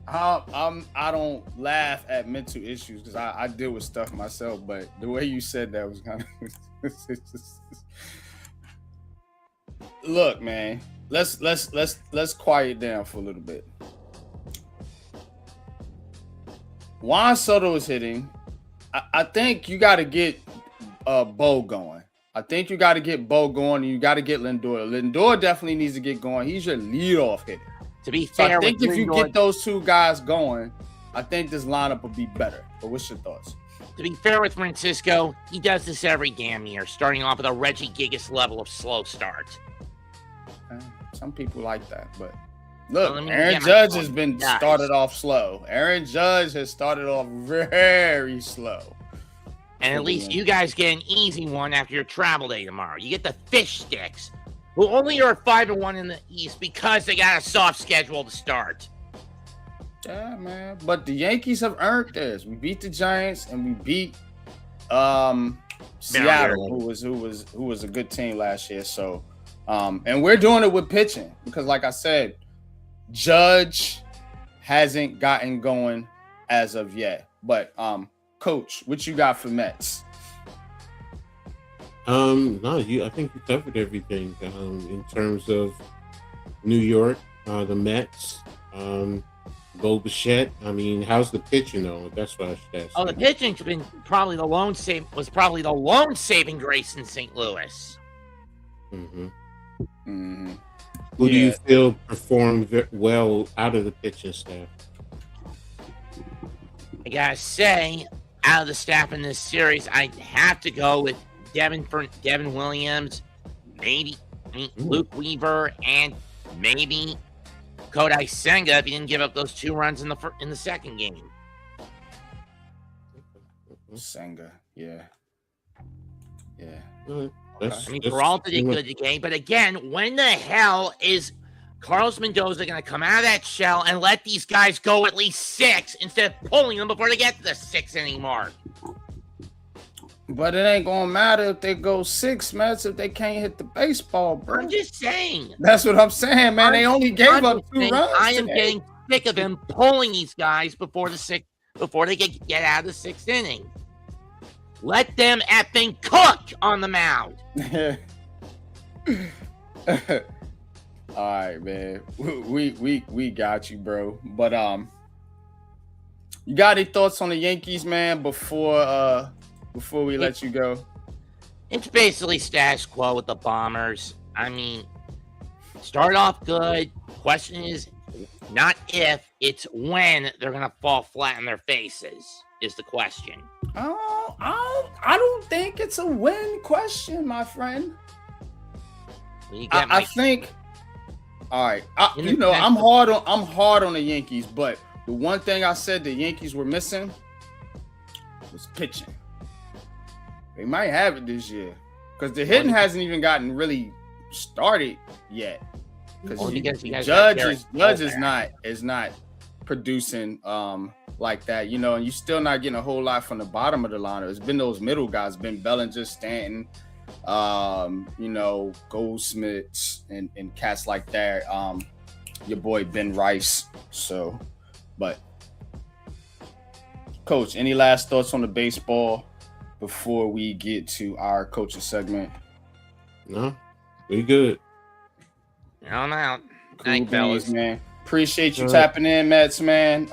[SPEAKER 2] I don't laugh at mental issues because I deal with stuff myself, but the way you said that was kind of look, man. Let's quiet down for a little bit. Juan Soto is hitting. I think you got to get Bo going. I think you got to get Bo going, and you got to get Lindor. Lindor definitely needs to get going. He's your leadoff hitter.
[SPEAKER 5] To be fair,
[SPEAKER 2] I think if you get those two guys going, I think this lineup will be better. But what's your thoughts?
[SPEAKER 5] To be fair with Francisco, he does this every damn year, starting off with a Reggie Gigas level of slow start.
[SPEAKER 2] Some people like that, but look, Aaron Judge has been started off slow. Aaron Judge has started off very slow.
[SPEAKER 5] And at least you guys get an easy one after your travel day tomorrow. You get the fish sticks, who only are 5-1 in the East because they got a soft schedule to start.
[SPEAKER 2] Yeah, man. But the Yankees have earned this. We beat the Giants and we beat Seattle, who was a good team last year. So, and we're doing it with pitching because, like I said, Judge hasn't gotten going as of yet. But Coach, what you got for Mets?
[SPEAKER 1] I think you covered everything in terms of New York, the Mets, Bo Bichette. I mean, how's the pitching though? That's what I should ask.
[SPEAKER 5] Oh, the pitching's been probably the lone saving grace in St. Louis.
[SPEAKER 1] Mm-hmm.
[SPEAKER 2] Mm-hmm.
[SPEAKER 1] Who do you feel performed well out of the pitching staff?
[SPEAKER 5] I gotta say, out of the staff in this series, I'd have to go with Devin Williams, maybe Luke Weaver, and maybe Kodai Senga if he didn't give up those 2 runs in the second game.
[SPEAKER 2] Senga, yeah.
[SPEAKER 5] Peralta did good today, but again, when the hell is Carlos Mendoza going to come out of that shell and let these guys go at least 6 instead of pulling them before they get to the 6th inning mark?
[SPEAKER 2] But it ain't gonna matter if they go 6, man. If they can't hit the baseball, bro.
[SPEAKER 5] I'm just saying.
[SPEAKER 2] That's what I'm saying, man. They only gave up 2 runs.
[SPEAKER 5] I am getting sick of him pulling these guys before they get out of the sixth inning. Let them effing cook on the mound.
[SPEAKER 2] All right, man. We got you, bro. But you got any thoughts on the Yankees, man? Before we let you go.
[SPEAKER 5] It's basically status quo with the Bombers. I mean, start off good. Question is not if, it's when they're gonna fall flat on their faces. Is the question.
[SPEAKER 2] I don't think it's a win question, my friend. I think. All right, I'm hard on the Yankees, but the one thing I said the Yankees were missing was pitching. They might have it this year because the hitting hasn't even gotten really started yet. Because Judge is not producing like that, and you're still not getting a whole lot from the bottom of the lineup. It's been those middle guys, been Bellinger, Stanton, Goldsmiths and cats like that. Your boy Ben Rice. So, but Coach, any last thoughts on the baseball before we get to our coaching segment?
[SPEAKER 1] No, we good.
[SPEAKER 5] I'm out.
[SPEAKER 2] Cool beans, man. Appreciate you tapping in, Mets, man.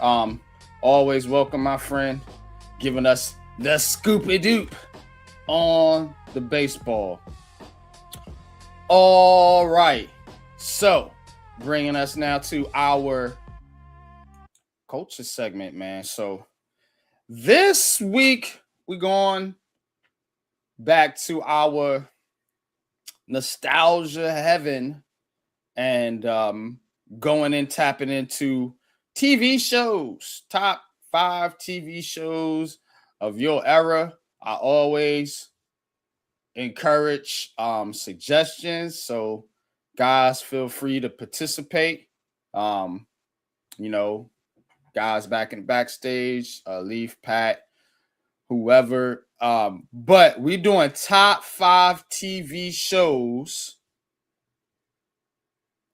[SPEAKER 2] Always welcome, my friend, giving us the scoopy doop on the baseball. All right. So, bringing us now to our culture segment, man. So, this week we're going back to our nostalgia heaven and going and tapping into TV shows, top 5 TV shows of your era. I always encourage suggestions, so guys, feel free to participate. Guys back in backstage, Leaf, Pat, whoever. But we're doing top 5 TV shows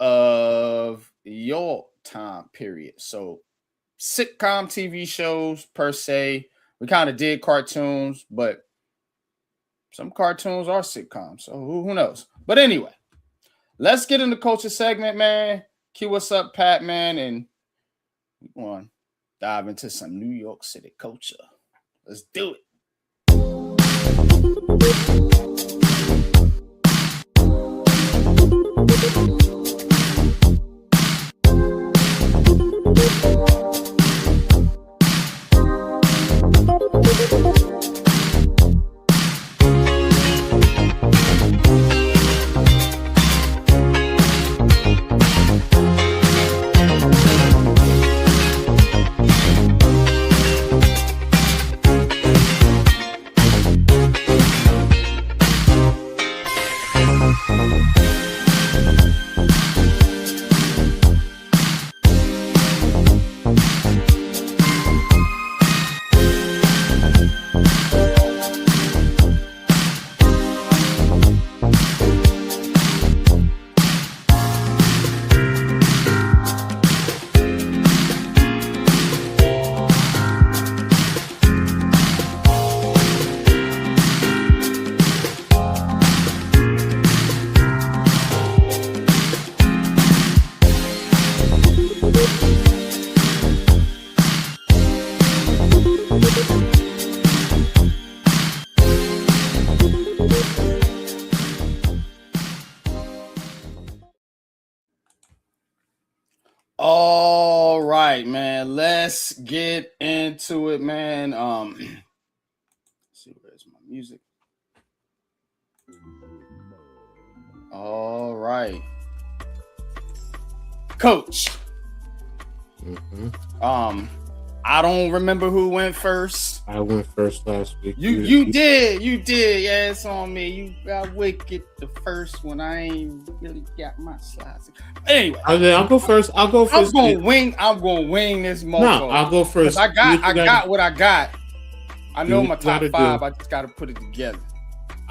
[SPEAKER 2] of your time period. So sitcom TV shows per se. We kind of did cartoons, but some cartoons are sitcoms. So who knows? But anyway, let's get into culture segment, man. Q, what's up, Pat, man? And we're going to dive into some New York City culture. Let's do it. All right, man. Let's get into it, man. Let's see, where's my music? All right, Coach. I don't remember who went first.
[SPEAKER 1] I went first last week.
[SPEAKER 2] You did. Yeah, it's on me. You got wicked the first one. I ain't really got my slides. Anyway,
[SPEAKER 1] I'll go first. I'm
[SPEAKER 2] gonna wing this motherfucker.
[SPEAKER 1] No, I'll go first.
[SPEAKER 2] I got what I got. I know my top 5. I just gotta put it together.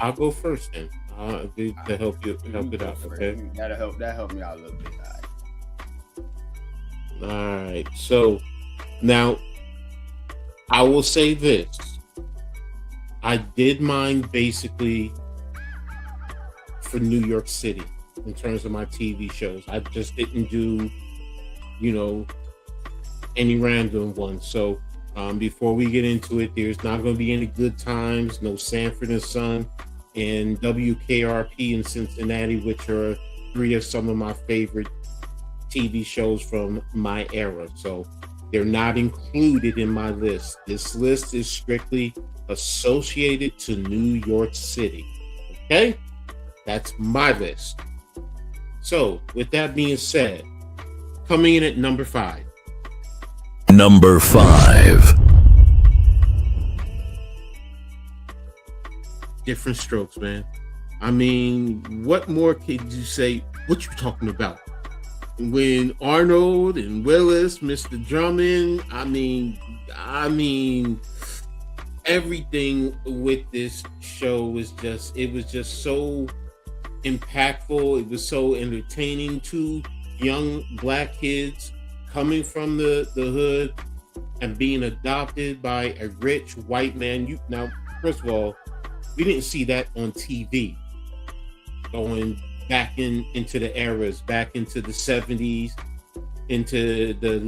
[SPEAKER 1] I'll go first then. To help it out. Okay.
[SPEAKER 2] That help me out a little bit. All right.
[SPEAKER 1] All right. So now I will say this. I did mine basically for New York City in terms of my TV shows. I just didn't do, any random ones. So before we get into it, there's not going to be any Good Times, no Sanford and Son, and WKRP in Cincinnati, which are three of some of my favorite TV shows from my era. So they're not included in my list. This list is strictly associated to New York City. Okay? That's my list. So with that being said, coming in at number 5.
[SPEAKER 6] Number 5.
[SPEAKER 1] Different strokes, man. I mean, what more could you say? What you talking about? When Arnold and Willis, Mr. Drummond, I mean, everything with this show was just so impactful. It was so entertaining. Two young black kids coming from the hood and being adopted by a rich white man. Now, first of all, we didn't see that on TV. Going back into the eras, back into the 70s, into the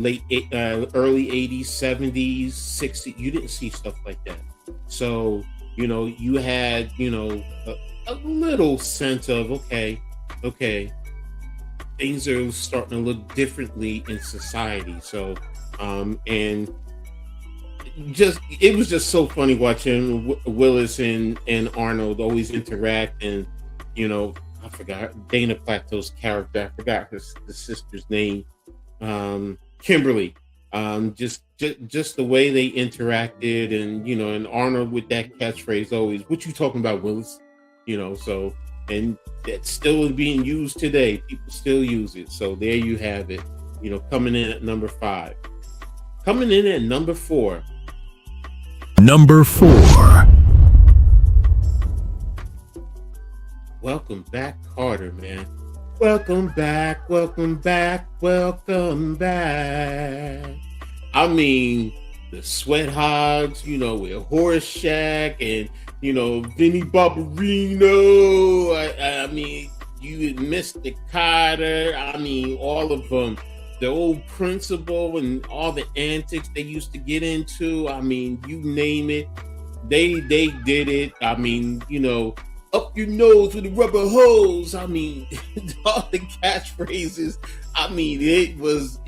[SPEAKER 1] early 80s, 70s, 60s. You didn't see stuff like that. So, you had, a little sense of, okay, things are starting to look differently in society. So, and it was just so funny watching Willis and Arnold always interact. And, I forgot Dana Plateau's character. I forgot the sister's name. Kimberly. Just the way they interacted, and and Arnold with that catchphrase always, "What you talking about, Willis?" So, and that's still being used today. People still use it. So there you have it. Coming in at number 5. Coming in at number 4.
[SPEAKER 6] Number 4.
[SPEAKER 1] Welcome back, Carter, man. Welcome back, welcome back, welcome back. I mean, the Sweat Hogs, with Horseshack and, Vinny Barbarino. I mean, you Mr. Carter. I mean, all of them. The old principal and all the antics they used to get into. I mean, you name it. They did it. I mean, up your nose with a rubber hose. I mean, all the catchphrases. I mean, it was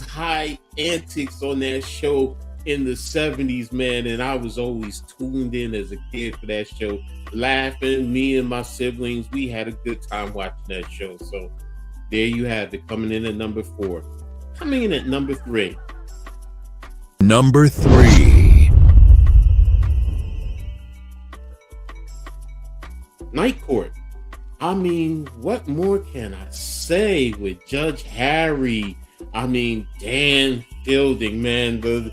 [SPEAKER 1] high antics on that show in the 70s, man. And I was always tuned in as a kid for that show, laughing. Me and my siblings, we had a good time watching that show. So there you have it, coming in at number 4. Coming in at number 3.
[SPEAKER 6] Number 3.
[SPEAKER 1] Night Court. I mean, what more can I say with Judge Harry? I mean, Dan Fielding, man. The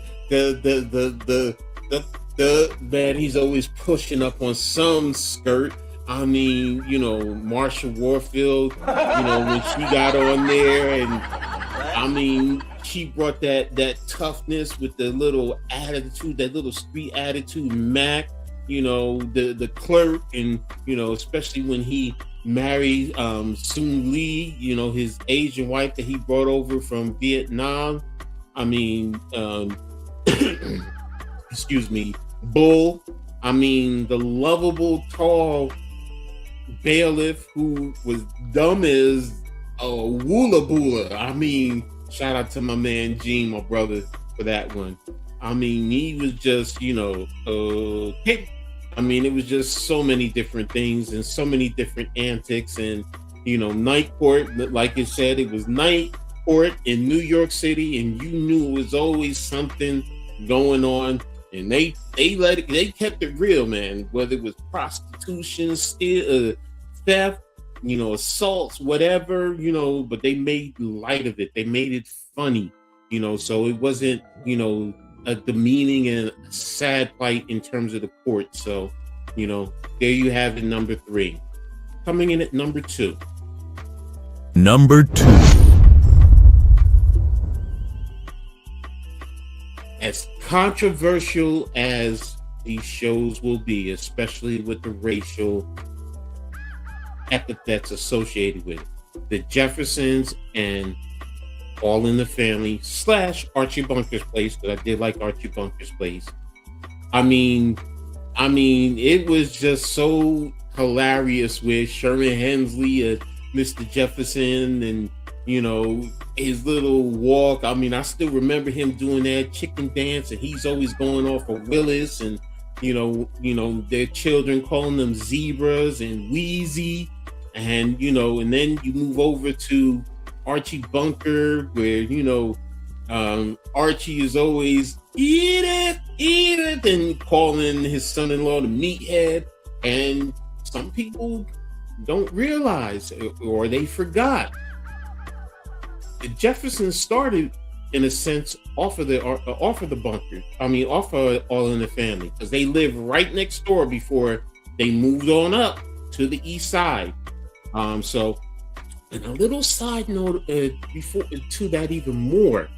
[SPEAKER 1] man, he's always pushing up on some skirt. I mean, Marsha Warfield, when she got on there, and I mean, she brought that toughness with the little attitude, that little street attitude. Mac, the clerk, and especially when he married Soon Lee, his Asian wife that he brought over from Vietnam. I mean, excuse me, Bull. I mean, the lovable, tall bailiff who was dumb as a woola boola. I mean, shout out to my man Gene, my brother, for that one. I mean, he was just, I mean, it was just so many different things and so many different antics. And, Night Court, like you said, it was Night Court in New York City, and you knew it was always something going on. And they kept it real, man. Whether it was prostitution, steal, theft, assaults, whatever, but they made light of it. They made it funny, so it wasn't, a demeaning and sad plight in terms of the court. So, there you have it, number 3. Coming in at number 2.
[SPEAKER 6] Number 2.
[SPEAKER 1] as controversial as these shows will be, especially with the racial epithets associated with it, the Jeffersons and All in the Family / Archie Bunker's Place, because I did like Archie Bunker's Place. I mean, it was just so hilarious with Sherman Hemsley, Mr. Jefferson, and his little walk. I mean, I still remember him doing that chicken dance, and he's always going off of Willis, and their children calling them zebras and Wheezy, and and then you move over to Archie Bunker, where Archie is always eat it, and calling his son-in-law the meathead. And some people don't realize, or they forgot, the Jeffersons started in a sense off of the Bunker. I mean, off of All in the Family, because they lived right next door before they moved on up to the east side. So, and a little side note before to that even more,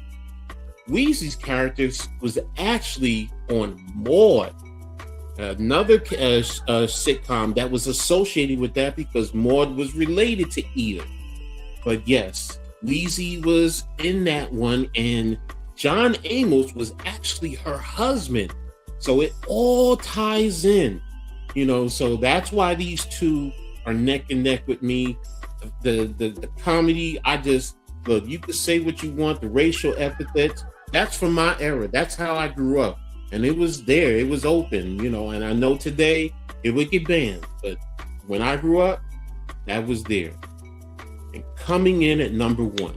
[SPEAKER 1] Weezy's characters was actually on Maude, another sitcom that was associated with that because Maude was related to Edith. But yes, Weezy was in that one, and John Amos was actually her husband. So it all ties in, so that's why these two are neck and neck with me. The comedy, look, you could say what you want, the racial epithets, that's from my era. That's how I grew up. And it was there, it was open, and I know today it would get banned, but when I grew up, that was there. And coming in at number 1.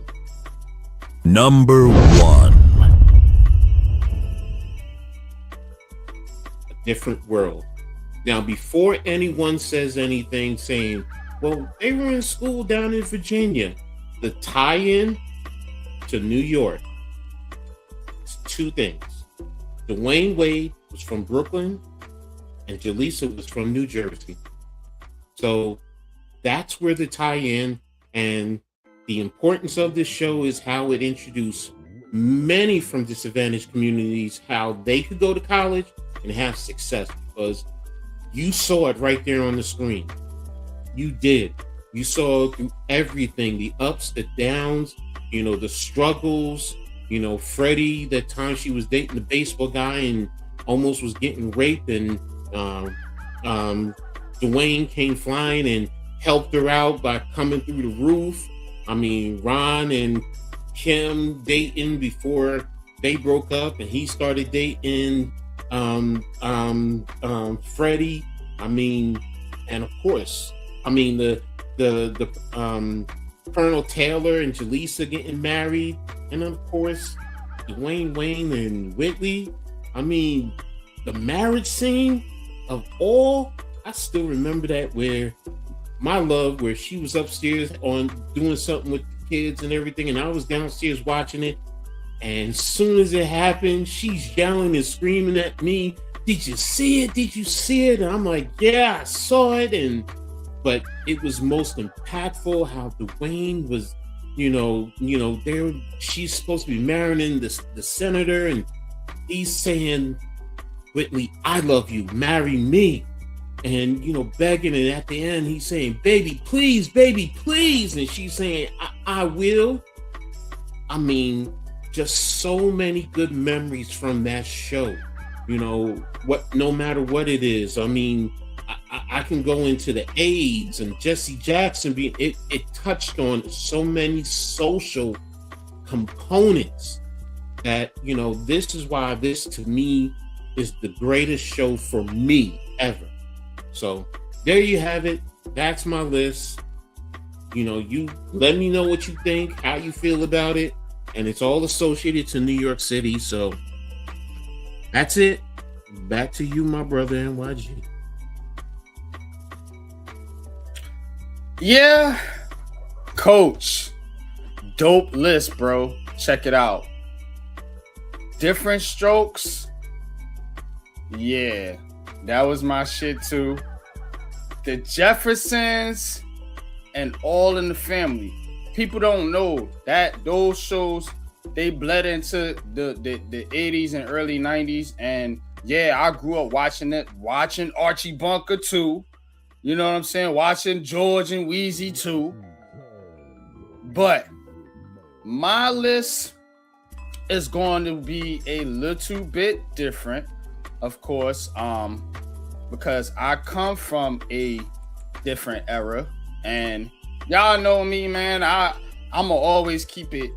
[SPEAKER 6] Number 1.
[SPEAKER 1] A Different World. Now, before anyone says anything saying, well, they were in school down in Virginia, the tie-in to New York, it's 2 things. Dwayne Wade was from Brooklyn and Jaleesa was from New Jersey. So that's where the tie-in, and the importance of this show is how it introduced many from disadvantaged communities, how they could go to college and have success, because you saw it right there on the screen. You did. You saw through everything, the ups, the downs, the struggles. Freddie, that time she was dating the baseball guy and almost was getting raped, and Dwayne came flying and helped her out by coming through the roof. I mean, Ron and Kim dating before they broke up, and he started dating Freddie. I mean, and of course, I mean the Colonel Taylor and Jaleesa getting married, and of course Dwayne Wayne and Whitley. I mean, the marriage scene of all, I still remember that, where my love, where she was upstairs on doing something with the kids and everything, and I was downstairs watching it, and as soon as it happened, she's yelling and screaming at me, did you see it? Did you see it? And I'm like, yeah, I saw it. But it was most impactful how Dwayne was, she's supposed to be marrying the senator, and he's saying, Whitley, I love you, marry me. And, begging, and at the end, he's saying, baby, please, and she's saying, I will. I mean, just so many good memories from that show. No matter what it is. I mean, I can go into the AIDS and Jesse Jackson being, it touched on so many social components that, this is why this to me is the greatest show for me ever. So there you have it. That's my list. You let me know what you think, how you feel about it. And it's all associated to New York City. So that's it. Back to you, my brother NYG.
[SPEAKER 2] Yeah, Coach, dope list, bro. Check it out. Different Strokes. Yeah, that was my shit too. The Jeffersons and All in the Family. People don't know that those shows they bled into the 80s and early 90s. And yeah, I grew up watching Archie Bunker too. You know what I'm saying? Watching George and Wheezy too. But my list is going to be a little bit different, of course, because I come from a different era, and y'all know me, man. I'ma always keep it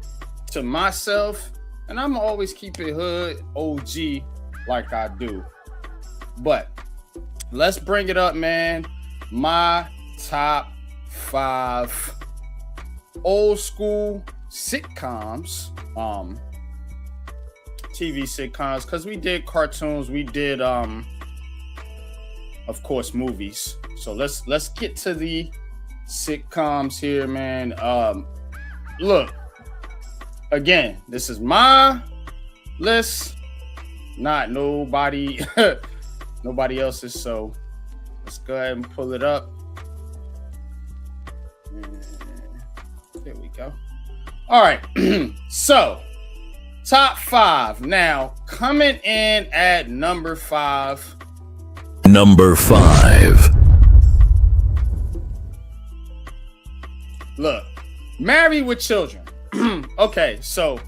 [SPEAKER 2] to myself, and I'ma always keep it hood OG like I do. But let's bring it up, man. My top 5 old school sitcoms, TV sitcoms, because we did cartoons, we did of course movies. So let's get to the sitcoms here, man. Look, again, this is my list, not nobody else's. So let's go ahead and pull it up. There we go. All right. So top 5. Now, coming in at number 5.
[SPEAKER 6] Number 5.
[SPEAKER 2] Look, Married with Children. Okay, so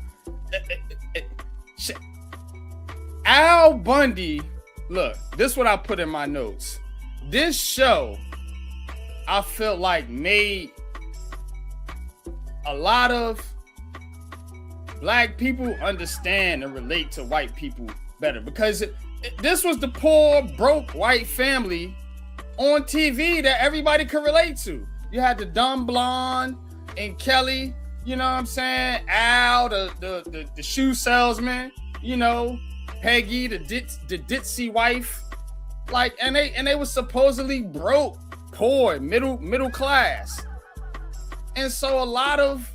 [SPEAKER 2] Al Bundy. Look, this is what I put in my notes. This show, I felt like made a lot of black people understand and relate to white people better, because this was the poor, broke white family on TV that everybody could relate to. You had the dumb blonde and Kelly, you know what I'm saying? Al, the shoe salesman, you know, Peggy, the ditzy wife, like, and they were supposedly broke, poor, middle class, and so a lot of,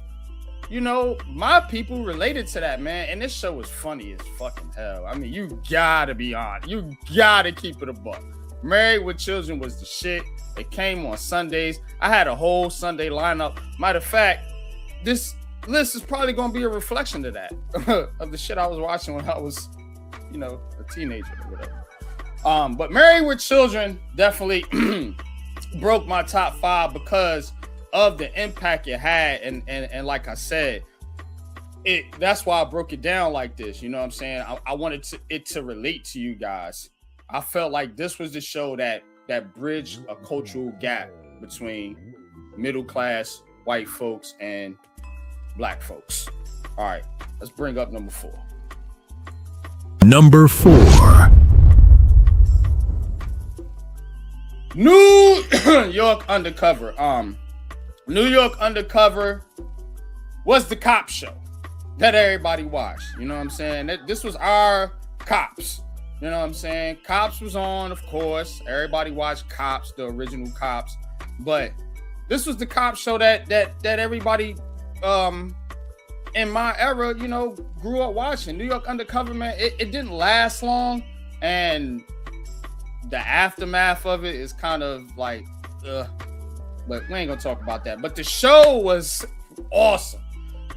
[SPEAKER 2] you know, my people related to that, man. And this show was funny as fucking hell. I mean, you gotta be on. You gotta keep it a buck. Married with Children was the shit. It came on Sundays. I had a whole Sunday lineup. Matter of fact, this list is probably gonna be a reflection of that, of the shit I was watching when I was, you know, a teenager or whatever. But Married with Children definitely broke my top 5 because of the impact it had, and like I said, that's why I broke it down like this. You know what I'm saying? I wanted it to relate to you guys. I felt like this was the show that bridged a cultural gap between middle class white folks and black folks. All right, let's bring up number 4.
[SPEAKER 6] Number 4.
[SPEAKER 2] New York Undercover. New York Undercover was the cop show that everybody watched. You know what I'm saying? This was our Cops. You know what I'm saying? Cops was on, of course. Everybody watched Cops, the original Cops. But this was the cop show that everybody in my era, you know, grew up watching. New York Undercover, man, it didn't last long. And the aftermath of it is kind of like, but we ain't gonna talk about that. But the show was awesome.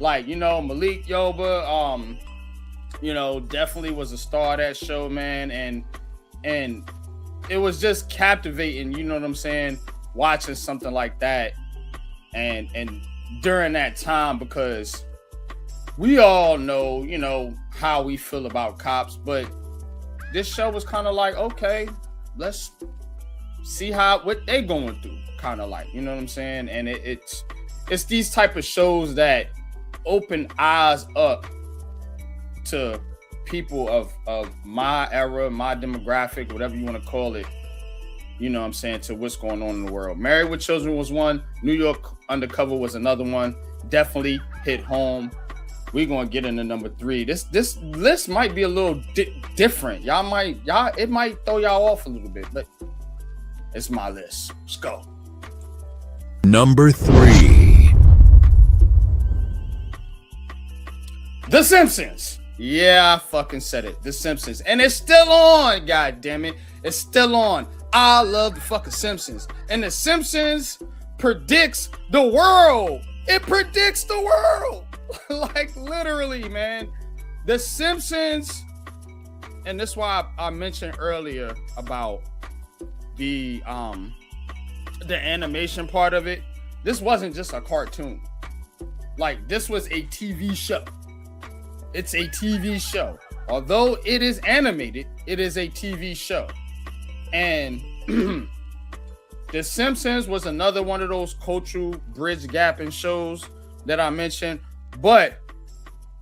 [SPEAKER 2] Like, you know, Malik Yoba, you know, definitely was a star of that show, man. And it was just captivating, you know what I'm saying, watching something like that and during that time, because we all know, you know, how we feel about cops, but this show was kind of like, okay, let's see what they going through, kind of like, you know what I'm saying? And it's these type of shows that open eyes up to people of my era, my demographic, whatever you want to call it, you know what I'm saying, to what's going on in the world. Married with Children was one. New York Undercover was another one. Definitely hit home. We're going to get into number 3. This list might be a little different. It might throw y'all off a little bit, but it's my list. Let's go.
[SPEAKER 6] Number 3.
[SPEAKER 2] The Simpsons. Yeah, I fucking said it. The Simpsons. And it's still on, god damn it. It's still on. I love the fucking Simpsons. And the Simpsons predicts the world. It predicts the world. Like literally, man. The Simpsons, and that's why I mentioned earlier about the animation part of it. This wasn't just a cartoon. Like, this was a TV show. It's a TV show. Although it is animated, it is a TV show. And The Simpsons was another one of those cultural bridge gapping shows that I mentioned. But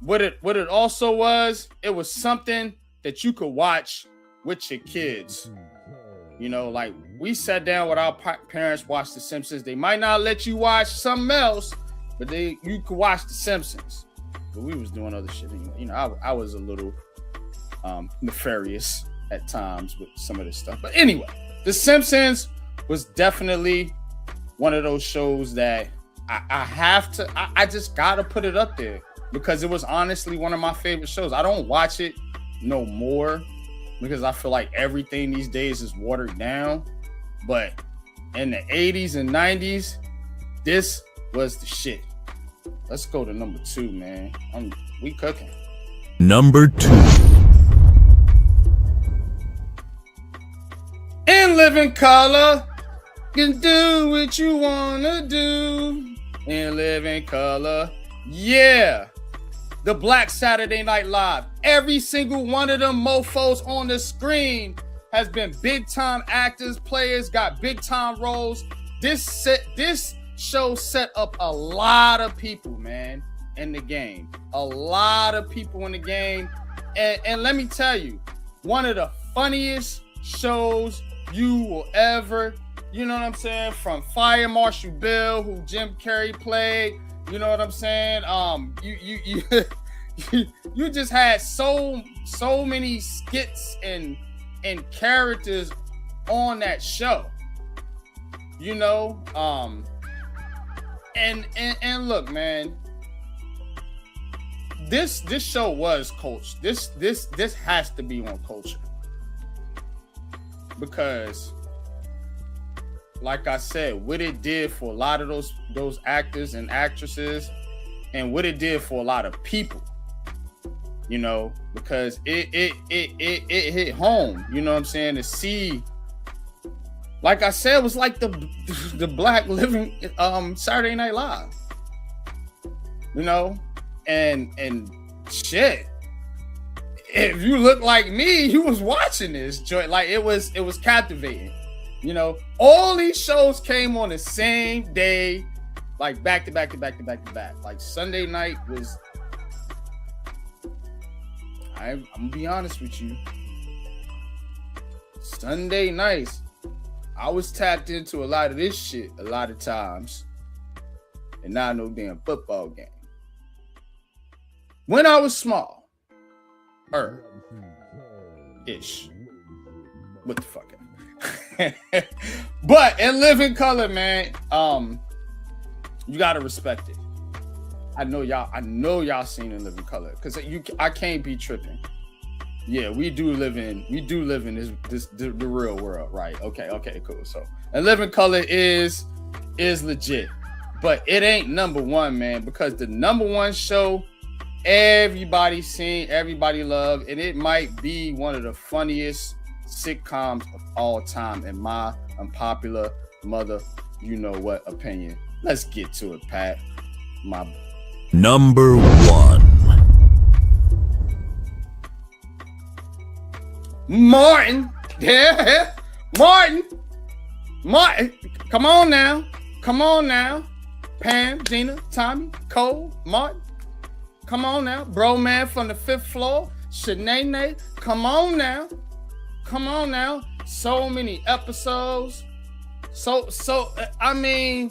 [SPEAKER 2] what it also was, it was something that you could watch with your kids. You know, like, we sat down with our parents, watched The Simpsons. They might not let you watch something else, but you could watch The Simpsons. But we was doing other shit. You know, I was a little nefarious at times with some of this stuff. But anyway, The Simpsons was definitely one of those shows that I just gotta put it up there because it was honestly one of my favorite shows. I don't watch it no more because I feel like everything these days is watered down. But in the 80s and 90s, this was the shit. Let's go to number 2, man. We cooking.
[SPEAKER 6] Number 2.
[SPEAKER 2] In Living Color, can do what you wanna do. In Living Color, yeah. The Black Saturday Night Live. Every single one of them mofos on the screen has been big time actors, players, got big time roles. This show set up a lot of people, man, in the game. A lot of people in the game. And let me tell you, one of the funniest shows you will ever, you know what I'm saying? From Fire Marshal Bill, who Jim Carrey played, you know what I'm saying? You just had so many skits and characters on that show, you know. And look, man, this show was culture. This has to be on culture because, like I said, what it did for a lot of those actors and actresses, and what it did for a lot of people, you know, because it hit home. You know what I'm saying? To see, like I said, it was like the Black Living Saturday Night Live, you know, and shit. If you look like me, you was watching this joint. Like it was captivating. You know, all these shows came on the same day, like back to back. Like Sunday night was. I'm gonna be honest with you. Sunday nights, I was tapped into a lot of this shit a lot of times, and not no damn football game. When I was small, ish. What the fuck? But in Living Color, man, you gotta respect it. I know y'all seen In Living Color because I can't be tripping. Yeah, we do live in the real world, right? Okay, cool. So In Living Color is legit, but it ain't number one, man, because the number one show everybody seen, everybody love, and it might be one of the funniest sitcoms of all time in my unpopular mother, you know what opinion. Let's get to it, Pat.
[SPEAKER 6] Number 1.
[SPEAKER 2] Martin. Yeah. Martin. Come on now. Pam, Gina, Tommy, Cole, Martin. Come on now. Bro man from the 5th floor. Shanae. Come on now. So many episodes. So I mean,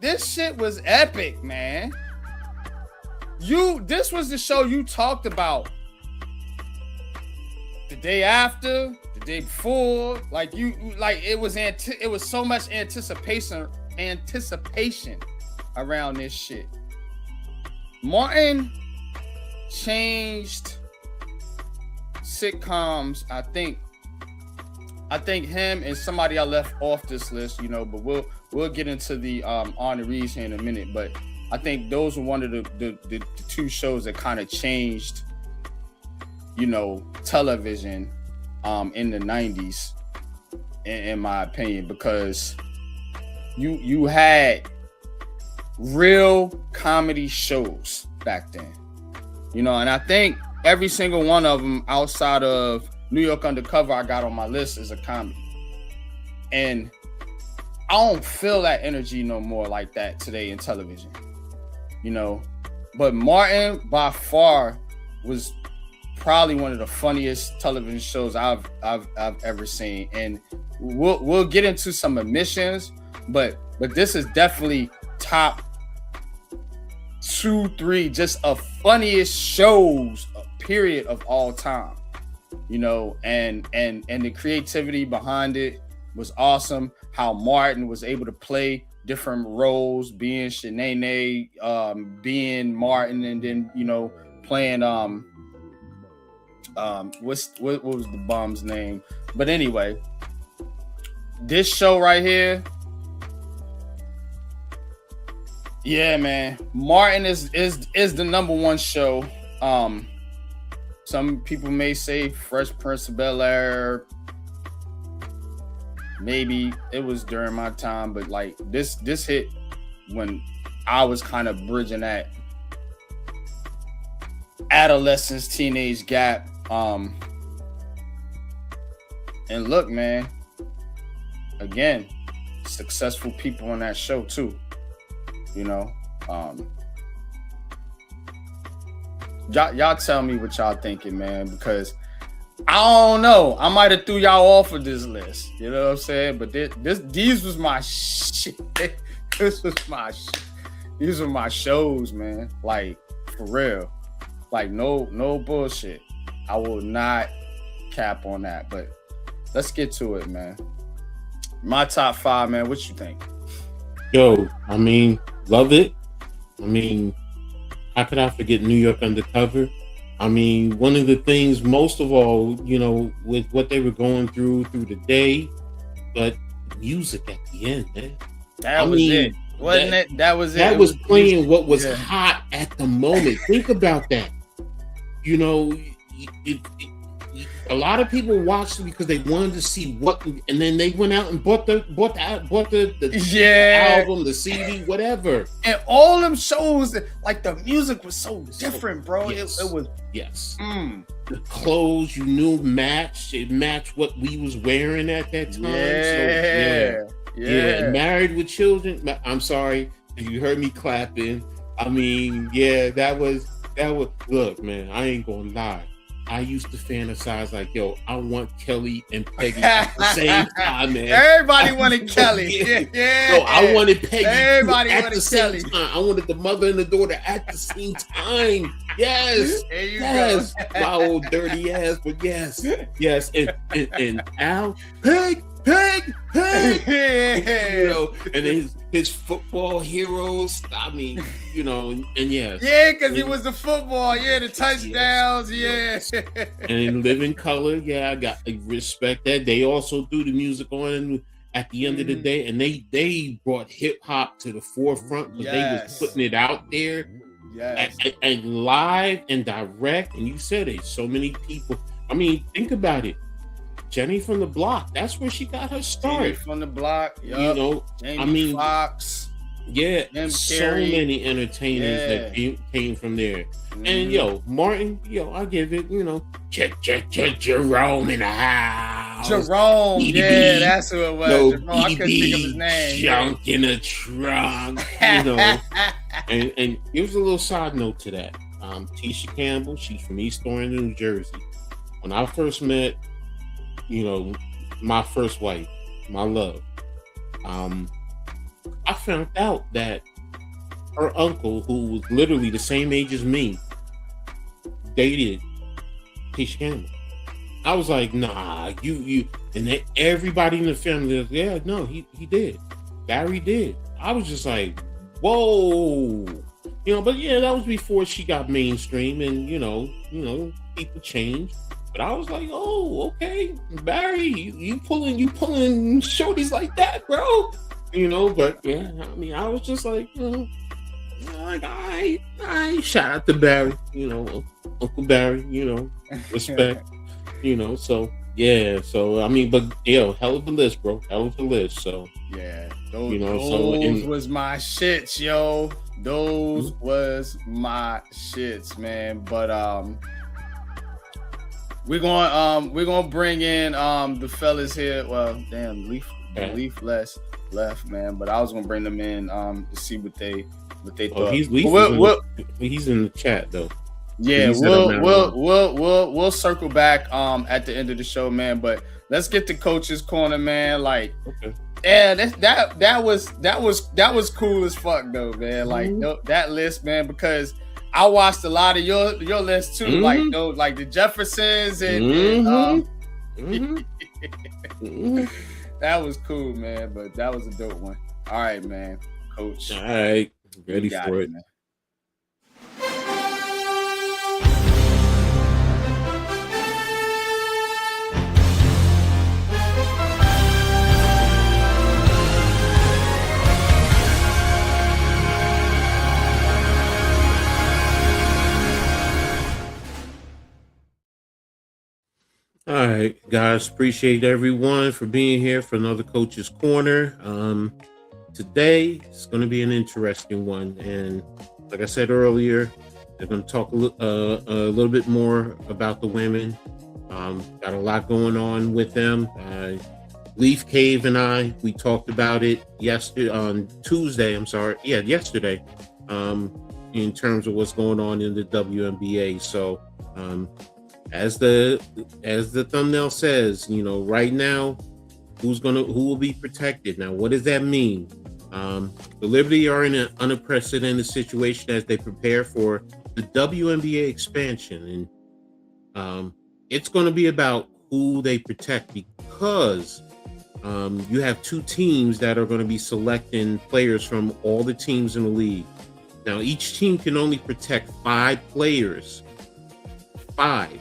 [SPEAKER 2] this shit was epic, man. This was the show you talked about the day after, the day before. Like it was so much anticipation around this shit. Martin changed sitcoms. I think him and somebody I left off this list, you know, but we'll get into the honorees here in a minute. But I think those were one of the two shows that kind of changed, television in the 90s, in my opinion, because you had real comedy shows back then, and I think every single one of them outside of New York Undercover I got on my list is a comedy. And I don't feel that energy no more like that today in television, but Martin by far was probably one of the funniest television shows I've ever seen. And we'll get into some admissions, but this is definitely top 2, 3 just of funniest shows period of all time, and the creativity behind it was awesome. How Martin was able to play different roles, being Shanae, being Martin, and then playing what was the bum's name? But anyway, this show right here, yeah, man, Martin is the number one show. Some people may say Fresh Prince of Bel-Air. Maybe it was during my time, but like this hit when I was kind of bridging that adolescence, teenage gap. And look, man, again, successful people on that show too. Y'all tell me what y'all thinking, man, because I don't know. I might have threw y'all off of this list. You know what I'm saying? But these was my shit. These were my shows, man. Like, for real. Like, no bullshit. I will not cap on that. But let's get to it, man. My top 5, man. What you think?
[SPEAKER 1] Yo, I mean, love it. I mean, how could I forget New York Undercover? I mean, one of the things, most of all, with what they were going through the day, but music at the end, man.
[SPEAKER 2] That was it. Wasn't it? That was it.
[SPEAKER 1] That was playing what was hot at the moment. Think about that. A lot of people watched it because they wanted to see what, and then they went out and bought the album, the CD, whatever.
[SPEAKER 2] And all them shows, like the music was so different, bro.
[SPEAKER 1] Yes.
[SPEAKER 2] It was
[SPEAKER 1] the clothes it matched what we was wearing at that time. Yeah. Married with Children. I'm sorry if you heard me clapping. I mean, that was. Look, man, I ain't gonna lie. I used to fantasize like, yo, I want Kelly and Peggy at the same time, man.
[SPEAKER 2] Everybody wanted Kelly. Yeah.
[SPEAKER 1] Yo, I wanted Peggy
[SPEAKER 2] Everybody
[SPEAKER 1] at
[SPEAKER 2] wanted
[SPEAKER 1] the same
[SPEAKER 2] Kelly.
[SPEAKER 1] time. I wanted the mother and the daughter at the same time. Yes.
[SPEAKER 2] There you
[SPEAKER 1] Yes.
[SPEAKER 2] go.
[SPEAKER 1] My old dirty ass, but yes. And Al, Peg. And then his football heroes. I mean, and yes.
[SPEAKER 2] Yeah, because it was the football. Yeah, the touchdowns.
[SPEAKER 1] Yes.
[SPEAKER 2] Yeah.
[SPEAKER 1] And in Living Color, I got respect that. They also do the music on at the end of the day, and they brought hip hop to the forefront because they was putting it out there, and live and direct. And you said it, so many people. I mean, think about it. Jenny from the Block. That's where she got her start.
[SPEAKER 2] Jenny from the Block. Yep.
[SPEAKER 1] Jamie
[SPEAKER 2] Foxx.
[SPEAKER 1] Yeah, so many entertainers that came from there. And Martin, I give it, Jerome in the house.
[SPEAKER 2] Jerome, that's who it was. Jerome, I couldn't think of his name.
[SPEAKER 1] Junk in a trunk, And here's a little side note to that. Tisha Campbell, she's from East Orange, New Jersey. When I first met, my first wife, my love, I found out that her uncle, who was literally the same age as me, dated Tisha Campbell. I was like, nah, you, and then everybody in the family was, he did. Barry did. I was just like, whoa, but that was before she got mainstream, and people changed. But I was like, oh, okay, Barry, you pulling shorties like that, bro. But I was just like, Like, I shout out to Barry, Uncle Barry, respect, so yeah, so I mean, but hell of a list, bro, hell of a list. So
[SPEAKER 2] yeah,
[SPEAKER 1] those
[SPEAKER 2] was my shits, yo. Those
[SPEAKER 1] Mhm.
[SPEAKER 2] was my shits, man. But we're gonna bring in the fellas here. Well, damn, Leaf left, man. But I was gonna bring them in to see what they thought.
[SPEAKER 1] He's in the chat though.
[SPEAKER 2] Yeah,
[SPEAKER 1] He said I'm not wrong.
[SPEAKER 2] we'll circle back at the end of the show, man. But let's get to Coach's Corner, man. Like,
[SPEAKER 1] Okay.
[SPEAKER 2] yeah, that was cool as fuck though, man. Like that list, man, because I watched a lot of your list too, like those, like the Jeffersons and that was cool, man. But that was a dope one. All right, man, Coach.
[SPEAKER 1] All right, ready
[SPEAKER 2] You got
[SPEAKER 1] for it.
[SPEAKER 2] man.
[SPEAKER 1] All right, guys, appreciate everyone for being here for another Coach's Corner. Today it's going to be an interesting one, and like I said earlier, they're going to talk a little bit more about the women. Got a lot going on with them. Leaf Cave and we talked about it yesterday on Tuesday. Yesterday. In terms of what's going on in the WNBA. So, as the thumbnail says, right now, who will be protected? Now, what does that mean? The Liberty are in an unprecedented situation as they prepare for the WNBA expansion, and it's going to be about who they protect, because you have two teams that are going to be selecting players from all the teams in the league. Now, each team can only protect 5 players. 5.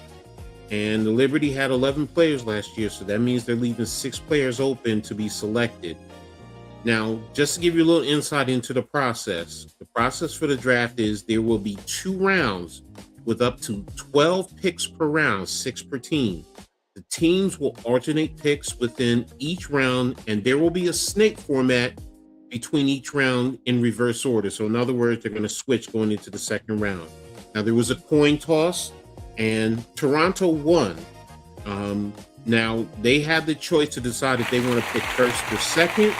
[SPEAKER 1] And the Liberty had 11 players last year, so that means they're leaving 6 players open to be selected. Now, just to give you a little insight into the process for the draft is there will be 2 rounds with up to 12 picks per round, 6 per team. The teams will alternate picks within each round, and there will be a snake format between each round in reverse order. So in other words, they're going to switch going into the second round. Now, there was a coin toss, and Toronto won. Now, they had the choice to decide if they want to pick first or second,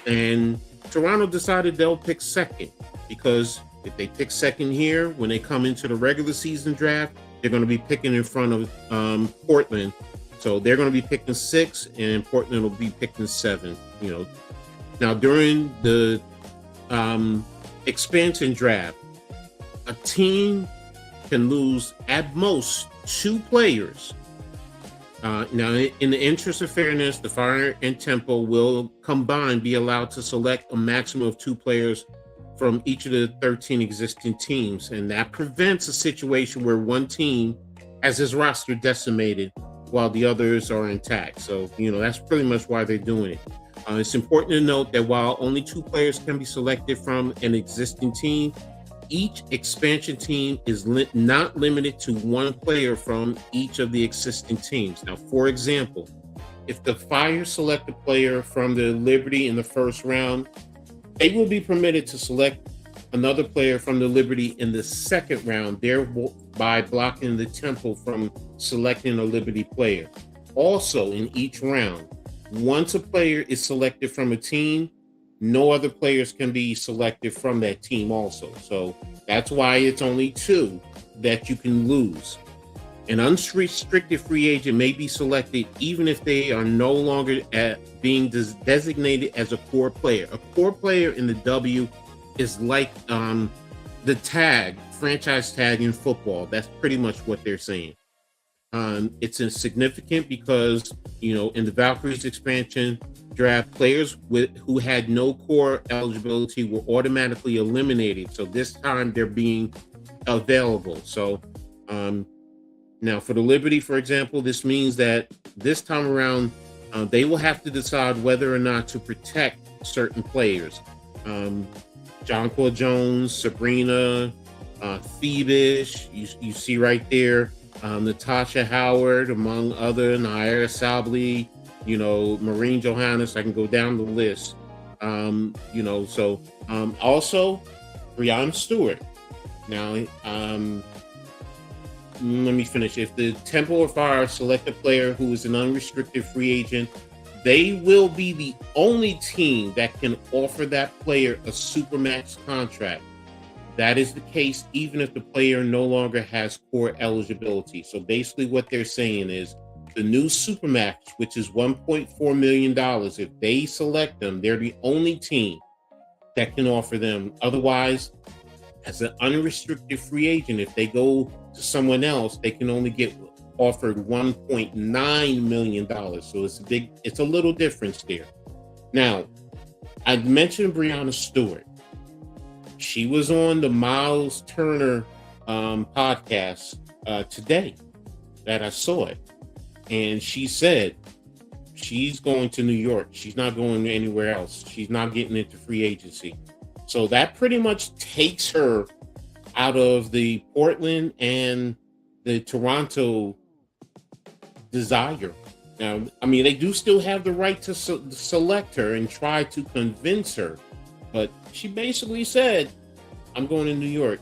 [SPEAKER 1] and Toronto decided they'll pick second, because if they pick second here, when they come into the regular season draft, they're going to be picking in front of Portland. So they're going to be picking 6, and Portland will be picking 7. Now, during the expansion draft, a team can lose at most 2 players. Now, in the interest of fairness, the Fire and Temple will combined be allowed to select a maximum of 2 players from each of the 13 existing teams, and that prevents a situation where one team has his roster decimated while the others are intact. So, that's pretty much why they're doing it. It's important to note that while only 2 players can be selected from an existing team, each expansion team is not limited to 1 player from each of the existing teams. Now, for example, if the Fire select a player from the Liberty in the first round, they will be permitted to select another player from the Liberty in the second round, thereby blocking the Temple from selecting a Liberty player. Also, in each round, once a player is selected from a team, no other players can be selected from that team also. So that's why it's only 2 that you can lose. An unrestricted free agent may be selected even if they are no longer being designated as a core player. A core player in the W is like the franchise tag in football. That's pretty much what they're saying. It's insignificant because, in the Valkyries expansion draft, players who had no core eligibility were automatically eliminated. So this time they're being available. So now for the Liberty, for example, this means that this time around, they will have to decide whether or not to protect certain players. Jonquil Jones, Sabrina, Phoebus, you see right there, Natasha Howard, among other, Naira Sabli, Maureen Johannes. I can go down the list. Also Breonna Stewart. Now, let me finish. If the Temple of Fire select a player who is an unrestricted free agent, they will be the only team that can offer that player a supermax contract. That is the case even if the player no longer has core eligibility. So basically what they're saying is the new supermax, which is $1.4 million, if they select them, they're the only team that can offer them. Otherwise, as an unrestricted free agent, if they go to someone else, they can only get offered $1.9 million. So it's a little difference there. Now, I mentioned Breonna Stewart. She was on the Miles Turner podcast today that I saw it. And she said she's going to New York. She's not going anywhere else. She's not getting into free agency. So that pretty much takes her out of the Portland and the Toronto desire. Now, I mean, they do still have the right to select her and try to convince her. But she basically said, I'm going to New York.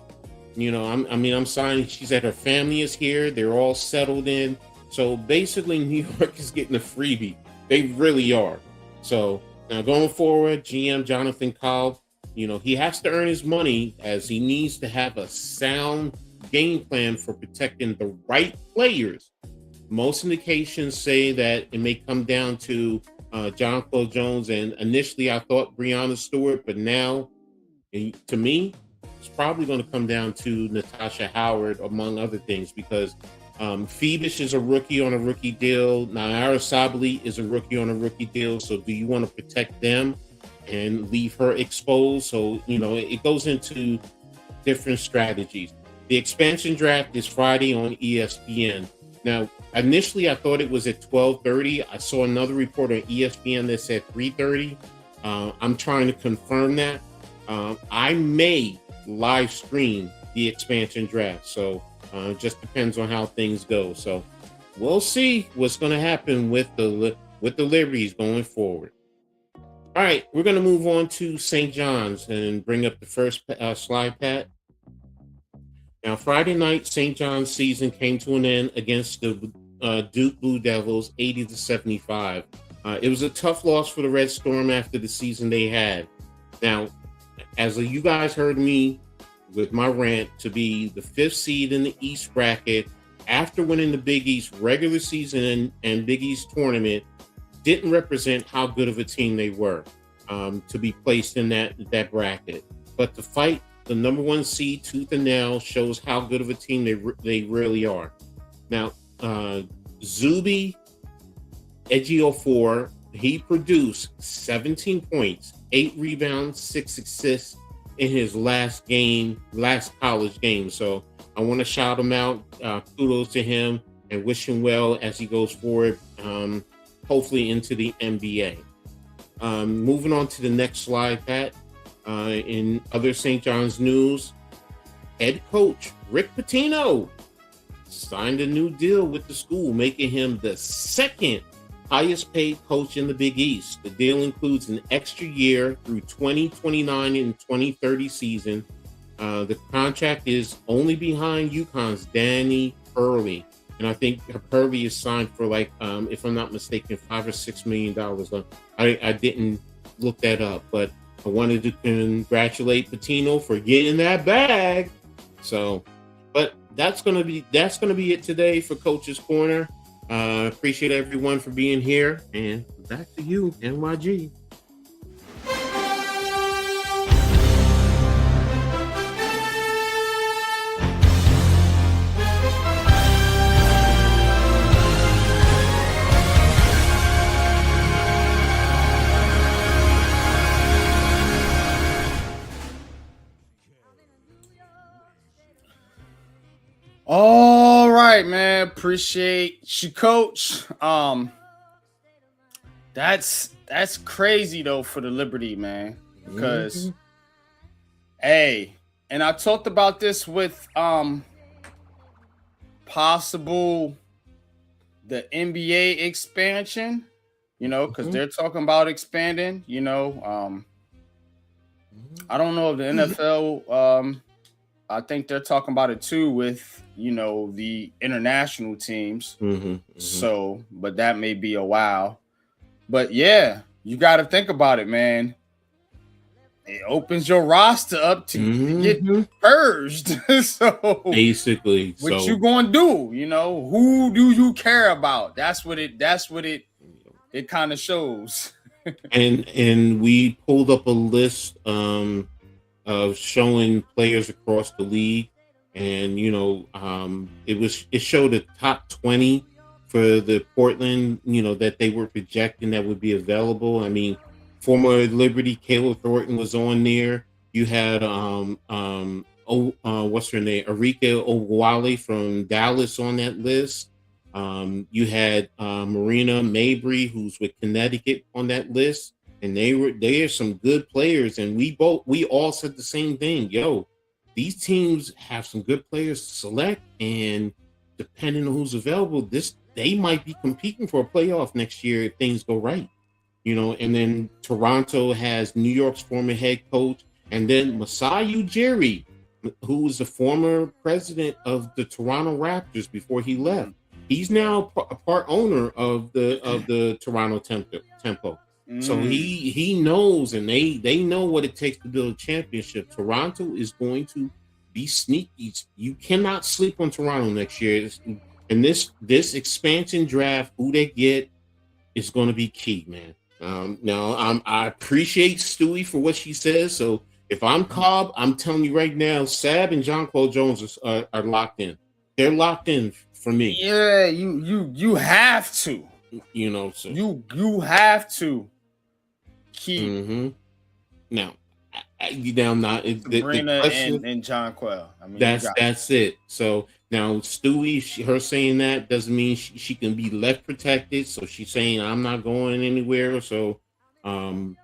[SPEAKER 1] I'm signing. She said her family is here. They're all settled in. So basically, New York is getting a freebie. They really are. So now going forward, GM Jonathan Cobb, he has to earn his money, as he needs to have a sound game plan for protecting the right players. Most indications say that it may come down to Jonquil Jones, and initially I thought Breonna Stewart, but now, to me, it's probably going to come down to Natasha Howard, among other things, because Phoebus is a rookie on a rookie deal. Naira Sabli is a rookie on a rookie deal. So do you want to protect them and leave her exposed? So, it goes into different strategies. The expansion draft is Friday on ESPN. Now, initially, I thought it was at 12:30. I saw another report on ESPN that said 3:30. I'm trying to confirm that. I may live stream the expansion draft. So it just depends on how things go. So we'll see what's going to happen with the Liberties going forward. All right, we're going to move on to St. John's and bring up the first slide, Pat. Now, Friday night, St. John's season came to an end against the Duke Blue Devils, 80-75. It was a tough loss for the Red Storm after the season they had. Now, as you guys heard me with my rant, to be the 5th seed in the East bracket after winning the Big East regular season and Big East tournament didn't represent how good of a team they were to be placed in that bracket. But to fight the number 1 seed tooth and nail shows how good of a team they really are. Now, Zuby Ejiofor, he produced 17 points, 8 rebounds, 6 assists in his last college game. So I want to shout him out. Kudos to him and wish him well as he goes forward, hopefully into the NBA. Moving on to the next slide, Pat. In other St. John's news, head coach Rick Pitino signed a new deal with the school, making him the 2nd highest paid coach in the Big East. The deal includes an extra year through 2029 and 2030 season. The contract is only behind UConn's Danny Hurley. And I think Hurley is signed for if I'm not mistaken, $5 or $6 million. I didn't look that up, but I wanted to congratulate Pitino for getting that bag. So, but that's gonna be it today for Coach's Corner. Appreciate everyone for being here, and back to you, NYG.
[SPEAKER 2] All right, man. Appreciate you, Coach. That's crazy though for the Liberty, man, because Hey, and I talked about this with possible the NBA expansion, because they're talking about expanding, I don't know if the NFL I think they're talking about it too with the international teams. So, but that may be a while. But yeah, you got to think about it, man. It opens your roster up to get purged. So
[SPEAKER 1] basically,
[SPEAKER 2] what you gonna do? Who do you care about? That's what it kind of shows.
[SPEAKER 1] and we pulled up a list of showing players across the league, and it showed the top 20 for the Portland, that they were projecting that would be available. I mean, former Liberty Caleb Thornton was on there. You had what's her name, Arika Ogwale from Dallas on that list. You had Marina Mabry, who's with Connecticut, on that list. And they are some good players, and we all said the same thing. Yo, these teams have some good players to select, and depending on who's available, they might be competing for a playoff next year if things go right. And then Toronto has New York's former head coach, and then Masai Ujiri, who was the former president of the Toronto Raptors before he left. He's now a part owner of the Toronto Tempo. So he knows, and they know what it takes to build a championship. Toronto is going to be sneaky. You cannot sleep on Toronto next year. And this expansion draft, who they get, is going to be key, man. Now I appreciate Stewie for what she says. So if I'm Cobb, I'm telling you right now, Sab and Jonquel Jones are locked in. They're locked in for me.
[SPEAKER 2] Yeah, you have to.
[SPEAKER 1] So
[SPEAKER 2] you have to keep
[SPEAKER 1] now not
[SPEAKER 2] Sabrina and Jonquel. I mean,
[SPEAKER 1] that's it. So now Stewie, her saying that doesn't mean she can be left protected. So she's saying I'm not going anywhere. So so
[SPEAKER 2] I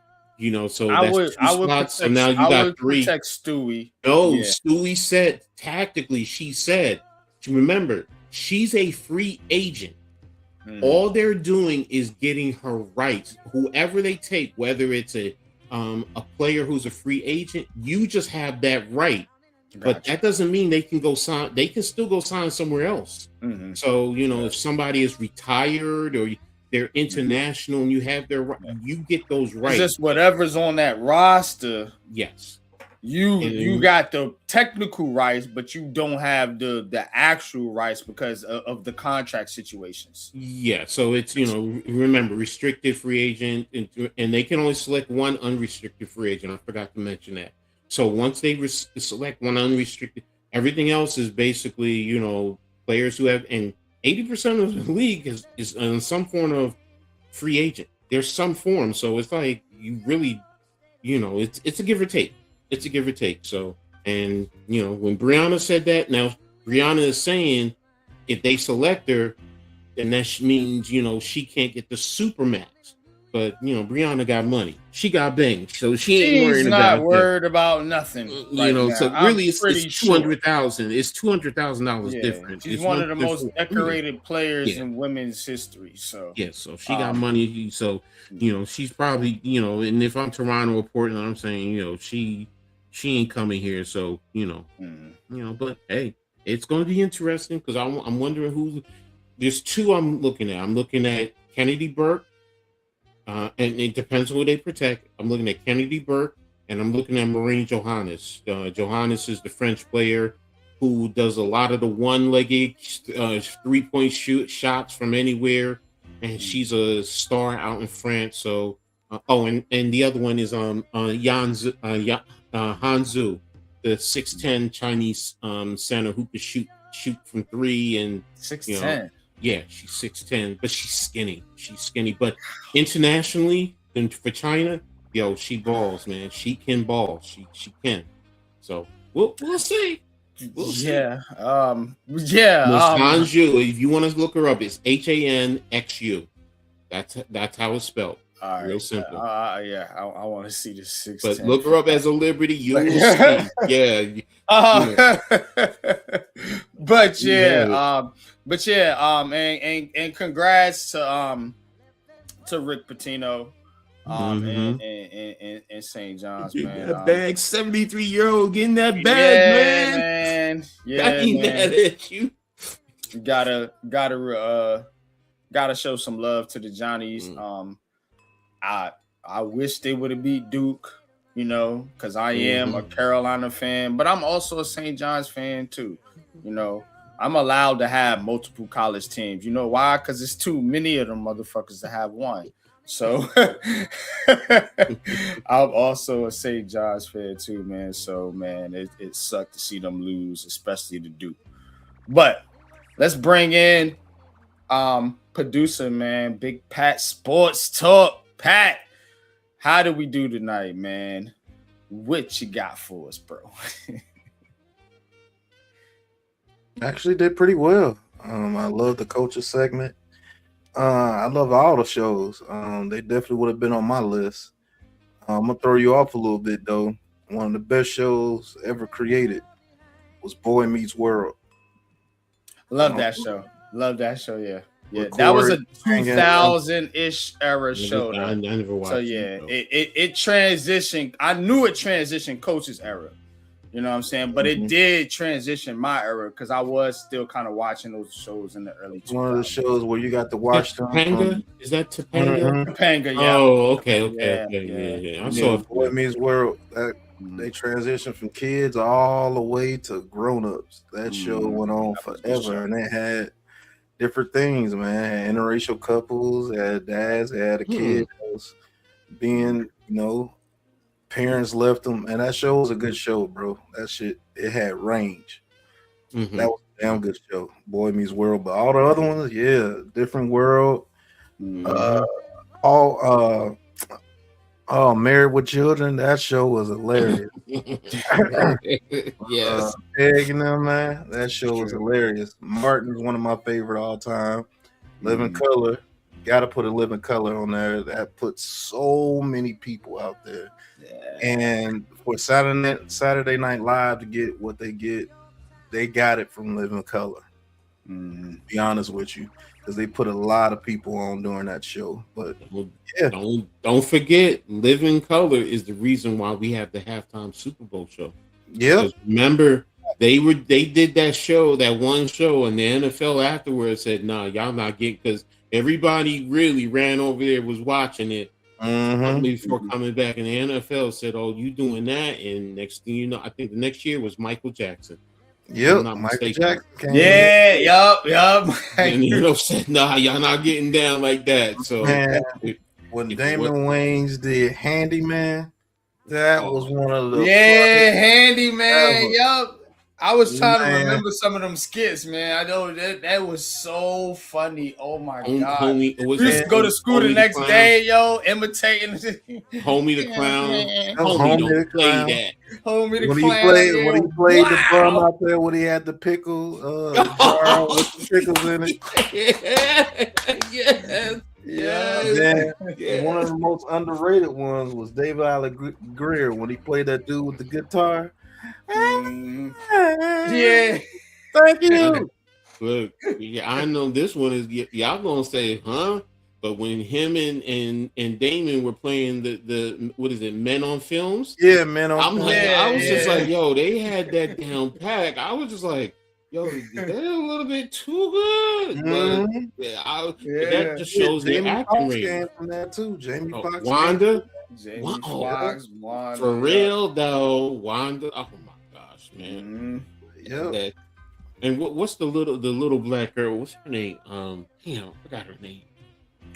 [SPEAKER 2] would
[SPEAKER 1] protect, so now you got three.
[SPEAKER 2] Protect Stewie.
[SPEAKER 1] No, yeah. Stewie said tactically. She said, remember, she's a free agent. All they're doing is getting her rights. Whoever they take, whether it's a player who's a free agent, you just have that right. Gotcha. But that doesn't mean they can go sign. They can still go sign somewhere else. So if somebody is retired or they're international and you have their right, you get those rights.
[SPEAKER 2] It's just whatever's on that roster.
[SPEAKER 1] Yes.
[SPEAKER 2] You got the technical rights, but you don't have the actual rights because of the contract situations.
[SPEAKER 1] Yeah, so it's remember, restricted free agent, and they can only select one unrestricted free agent. I forgot to mention that. So once they select one unrestricted, everything else is basically players who have, and 80% of the league is in some form of free agent. There's some form, so it's like you really, it's a give or take. It's a give or take. So, and when Brianna said that, now Brianna is saying if they select her, then that means she can't get the super max. But Brianna got money. She got banged, so she's
[SPEAKER 2] not worried about nothing.
[SPEAKER 1] So really, it's $200,000. It's $200,000 difference.
[SPEAKER 2] She's one of the most decorated players in women's history. So
[SPEAKER 1] so she got money. So she's probably and if I'm Toronto or Portland, I'm saying she ain't coming here. So but hey, it's going to be interesting because I'm wondering who. There's two I'm looking at. I'm looking at Kennedy Burke. And it depends on who they protect. I'm looking at Kennedy Burke, and I'm looking at Marine Johannes. Johannes is the French player who does a lot of the one-legged three-point shots from anywhere, and she's a star out in France. So, and the other one is Hanzu, the 6'10" Chinese center who can shoot from three and
[SPEAKER 2] 6'10".
[SPEAKER 1] Yeah, she's 6'10", but she's skinny. But internationally, and for China, she balls, man. She can ball. She can. So we'll see.
[SPEAKER 2] Hanzu,
[SPEAKER 1] if you want to look her up, it's HANXU. That's how it's spelled.
[SPEAKER 2] All right.
[SPEAKER 1] Real simple.
[SPEAKER 2] Yeah, I want to see the 6.
[SPEAKER 1] But look her up as a Liberty. You'll see. Yeah.
[SPEAKER 2] But
[SPEAKER 1] Yeah.
[SPEAKER 2] and congrats to Rick Pitino, and St. John's, man.
[SPEAKER 1] That bag, 73-year-old getting that bag,
[SPEAKER 2] Yeah,
[SPEAKER 1] man.
[SPEAKER 2] Yeah,
[SPEAKER 1] I ain't
[SPEAKER 2] man.
[SPEAKER 1] mad at you.
[SPEAKER 2] Gotta show some love to the Johnnies. I wish they would have beat Duke, because I am a Carolina fan, but I'm also a St. John's fan too. I'm allowed to have multiple college teams. You know why? Because it's too many of them motherfuckers to have one. So I'm also a St. John's fan too, man. So, man, it sucked to see them lose, especially to Duke. But let's bring in producer, man, Big Pat Sports Talk. Pat, how did we do tonight, man? What you got for us, bro?
[SPEAKER 7] Actually did pretty well. I love the culture segment. I love all the shows. They definitely would have been on my list. I'm gonna throw you off a little bit though. One of the best shows ever created was Boy Meets World.
[SPEAKER 2] Love that show. Yeah. Yeah,
[SPEAKER 7] With
[SPEAKER 2] that was a
[SPEAKER 7] Corey
[SPEAKER 2] 2000-ish era show.
[SPEAKER 1] I never watched.
[SPEAKER 2] So yeah, it transitioned. I knew it transitioned Coach's era. You know what I'm saying? But it did transition my era because I was still kind of watching those shows in the early 2000s.
[SPEAKER 7] One of the shows where you got to watch them.
[SPEAKER 1] Topanga? Is that Topanga?
[SPEAKER 2] Topanga, yeah.
[SPEAKER 1] Oh, okay. Yeah. I saw it.
[SPEAKER 7] Boy Meets World. They transitioned from kids all the way to grown-ups. That show went on forever, and it had different things, man. Had interracial couples, had dads, had a kid that was being, parents left them, and that show was a good show, bro. That shit, it had range. That was a damn good show, Boy Meets World. But all the other ones, yeah, different world. Married with Children. That show was hilarious.
[SPEAKER 1] Yes,
[SPEAKER 7] Peg and them, man. That show was hilarious. Martin's one of my favorite all time. Living Color. Got to put a Living Color on there. That puts so many people out there. Yeah. And for Saturday Night Live to get what they get, they got it from Living Color. Be honest with you, because they put a lot of people on during that show. But yeah,
[SPEAKER 1] don't forget, Living Color is the reason why we have the halftime Super Bowl show.
[SPEAKER 7] Yeah,
[SPEAKER 1] remember they did that one show, and the NFL afterwards said, "Nah, y'all not getting," because everybody really ran over there, was watching it. Before coming back, and the NFL said, "Oh, you doing that?" And next thing you know, I think the next year was Michael Jackson.
[SPEAKER 7] Yep, Michael Jackson.
[SPEAKER 2] Yeah, yup.
[SPEAKER 1] And said, "Nah, y'all not getting down like that." So
[SPEAKER 7] when Damon Wayans did Handyman, that was one of the
[SPEAKER 2] Handyman. Yup. I was trying to remember some of them skits, man. I know that was so funny. Oh my god! We used to go to school the next day, imitating
[SPEAKER 1] Homie the Clown. Homie don't play that.
[SPEAKER 2] Homie the
[SPEAKER 7] Clown. When he played the drum out there, when he had the pickle jar with the pickles in it. Yes. One of the most underrated ones was David Allen Greer when he played that dude with the guitar.
[SPEAKER 2] Yeah,
[SPEAKER 7] thank you.
[SPEAKER 1] Look, I know this one is y'all gonna say, huh? But when him and Damon were playing the what is it, Men on Films?
[SPEAKER 7] Yeah, Men on
[SPEAKER 1] Films. I was just like, yo, they had that down pat. I was just like, yo, they're a little bit too good. But that just shows their acting rating.
[SPEAKER 7] From that too, Jamie Foxx,
[SPEAKER 1] Wanda.
[SPEAKER 2] Foxx, Wanda.
[SPEAKER 1] For real though, Wanda. Oh my gosh, man.
[SPEAKER 7] Yeah.
[SPEAKER 1] And what's the little black girl? What's her name? I forgot her name.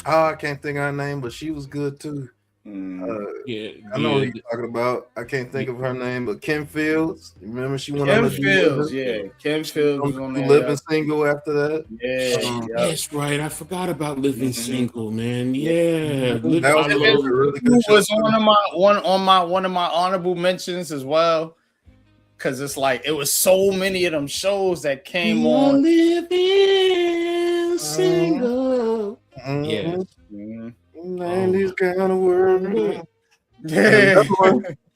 [SPEAKER 7] Oh, I can't think of her name, but she was good too. I know what you're talking about. I can't think of her name, but Kim Fields. Remember she went on
[SPEAKER 2] Fields, Kim Fields was on there.
[SPEAKER 7] Living Single after that.
[SPEAKER 1] That's right. I forgot about Living Single, man. Yeah,
[SPEAKER 7] that was really good.
[SPEAKER 2] Was one of my honorable mentions as well, because it's like it was so many of them shows that came on.
[SPEAKER 1] Living Single.
[SPEAKER 7] Yes. Man, this kind of world.
[SPEAKER 2] Yeah.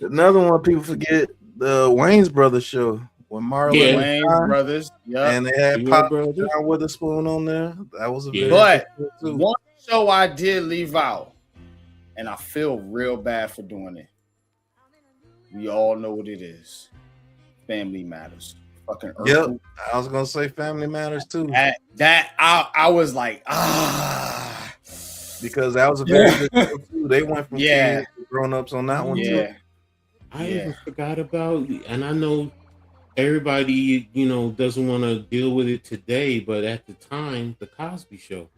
[SPEAKER 7] Another one people forget, the Wayne's Brothers show when Marlon
[SPEAKER 1] Yeah.
[SPEAKER 7] and
[SPEAKER 2] Wayne's
[SPEAKER 7] John,
[SPEAKER 2] Brothers. Yep.
[SPEAKER 7] and they had
[SPEAKER 1] Your
[SPEAKER 7] Pop
[SPEAKER 1] brother.
[SPEAKER 7] John Witherspoon on there. That was a
[SPEAKER 1] Yeah.
[SPEAKER 7] very
[SPEAKER 2] But
[SPEAKER 7] good show, too.
[SPEAKER 2] one show I did leave out, and I feel real bad for doing it. We all know what it is. Family Matters. Fucking
[SPEAKER 7] Yep,
[SPEAKER 2] Urkel.
[SPEAKER 7] I was gonna say Family Matters too,
[SPEAKER 2] That I was like,
[SPEAKER 7] because that was a very good show too. They went from
[SPEAKER 2] Yeah.
[SPEAKER 7] kids to grown-ups on that one too.
[SPEAKER 2] yeah.
[SPEAKER 1] I
[SPEAKER 2] Yeah.
[SPEAKER 1] even forgot about, and I know everybody, doesn't want to deal with it today, but at the time, the Cosby Show.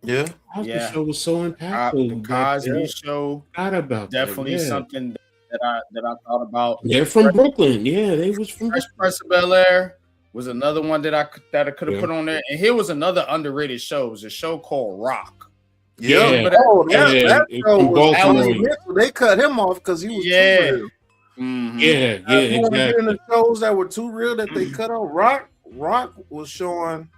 [SPEAKER 7] Yeah,
[SPEAKER 1] Cosby
[SPEAKER 2] Yeah.
[SPEAKER 1] Show was so
[SPEAKER 2] The
[SPEAKER 1] impactful.
[SPEAKER 2] Cosby Show,
[SPEAKER 1] Forgot about
[SPEAKER 2] definitely
[SPEAKER 1] that. Yeah.
[SPEAKER 2] something that I thought about.
[SPEAKER 1] They're from Brooklyn. Yeah, they was from
[SPEAKER 2] Fresh Prince of Bel-Air was another one that I could have
[SPEAKER 1] Yeah.
[SPEAKER 2] put on there. And here was another underrated show. It was a show called Rock.
[SPEAKER 1] Yeah.
[SPEAKER 2] But
[SPEAKER 7] Oh, that
[SPEAKER 1] Yeah,
[SPEAKER 7] show
[SPEAKER 1] from
[SPEAKER 7] was
[SPEAKER 1] Baltimore.
[SPEAKER 7] they cut him off because he was
[SPEAKER 2] Yeah.
[SPEAKER 7] too real.
[SPEAKER 2] Mhm.
[SPEAKER 1] Yeah,
[SPEAKER 7] You wanna get in
[SPEAKER 1] exactly.
[SPEAKER 7] the shows that were too real that they cut off. Rock was showing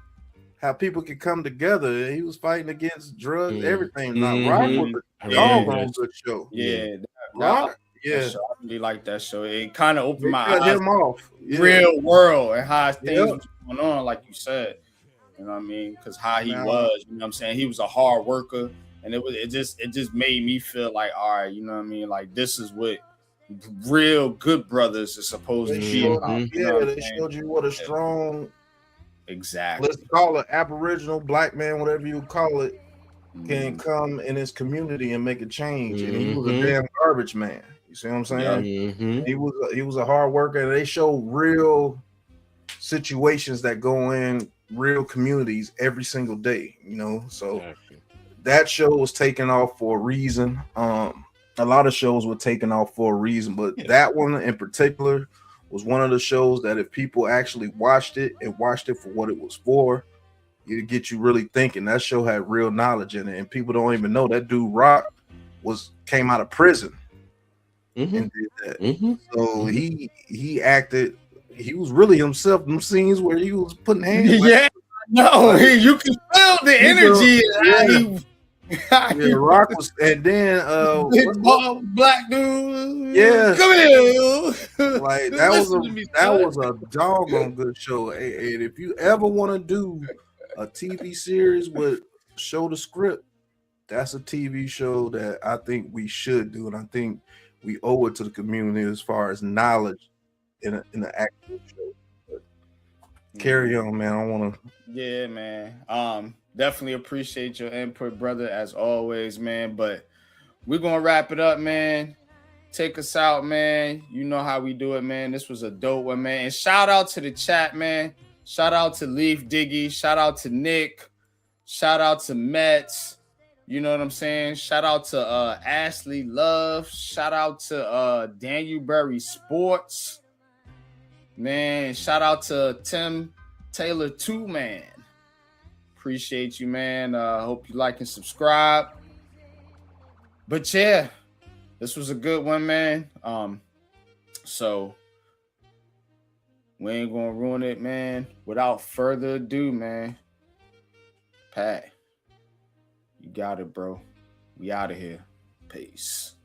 [SPEAKER 7] how people could come together. He was fighting against drugs, everything. Now, Rock was
[SPEAKER 1] I
[SPEAKER 7] a
[SPEAKER 1] remember
[SPEAKER 7] doggone
[SPEAKER 1] that.
[SPEAKER 7] good show.
[SPEAKER 2] Yeah.
[SPEAKER 7] Rock, yeah,
[SPEAKER 2] That show, I really like that show. It kind of
[SPEAKER 7] they
[SPEAKER 2] opened my
[SPEAKER 7] cut
[SPEAKER 2] eyes
[SPEAKER 7] him off. Yeah.
[SPEAKER 2] real world and how things
[SPEAKER 7] Yeah.
[SPEAKER 2] was going on, like you said. You know what I mean? Because how he
[SPEAKER 7] Now-
[SPEAKER 2] was, you know what I'm saying? He was a hard worker, and it just made me feel like, all right, you know what I mean? Like this is what real good brothers is supposed to
[SPEAKER 7] They
[SPEAKER 2] be
[SPEAKER 7] showed,
[SPEAKER 2] about. You know
[SPEAKER 7] yeah,
[SPEAKER 2] what I'm
[SPEAKER 7] they
[SPEAKER 2] saying?
[SPEAKER 7] showed you what a strong,
[SPEAKER 2] Exactly.
[SPEAKER 7] let's call it Aboriginal black man, whatever you call it, can
[SPEAKER 2] Mhm.
[SPEAKER 7] come in his community and make a change. And he was a
[SPEAKER 1] Mhm.
[SPEAKER 7] damn garbage man. You see what I'm saying?
[SPEAKER 1] Mhm.
[SPEAKER 7] He was a hard worker, and they show real situations that go in real communities every single day. So
[SPEAKER 1] Exactly.
[SPEAKER 7] that show was taken off for a reason. A lot of shows were taken off for a reason, but
[SPEAKER 1] Yeah.
[SPEAKER 7] that one in particular was one of the shows that if people actually watched it and watched it for what it was for, it'd get you really thinking. That show had real knowledge in it, and people don't even know that dude Rock came out of prison
[SPEAKER 1] Mhm.
[SPEAKER 7] and did that.
[SPEAKER 1] Mhm.
[SPEAKER 7] So he acted. He was really himself. Them scenes where he was putting hands.
[SPEAKER 2] Yeah, no, you can feel the energy.
[SPEAKER 7] Yeah, Rock was, and then
[SPEAKER 2] Big bald black dude.
[SPEAKER 7] Yeah.
[SPEAKER 2] Come here.
[SPEAKER 7] like that was
[SPEAKER 2] Listen to me,
[SPEAKER 7] that
[SPEAKER 2] son.
[SPEAKER 7] was a doggone good show. And if you ever want to do a TV series with show the script, that's a TV show that I think we should do, and I think we owe it to the community as far as knowledge in an actual show. But carry on, man. I want to.
[SPEAKER 2] Yeah, man. Definitely appreciate your input, brother, as always, man. But we're gonna wrap it up, man. Take us out, man. You know how we do it, man. This was a dope one, man. And shout out to the chat, man. Shout out to Leaf Diggy. Shout out to Nick. Shout out to Mets. You know what I'm saying? Shout out to Ashley Love. Shout out to Daniel Berry Sports. Man, shout out to Tim Taylor 2, man. Appreciate you, man. Hope you like and subscribe. But yeah, this was a good one, man. So we ain't gonna ruin it, man. Without further ado, man. Pat, you got it, bro. We out of here. Peace.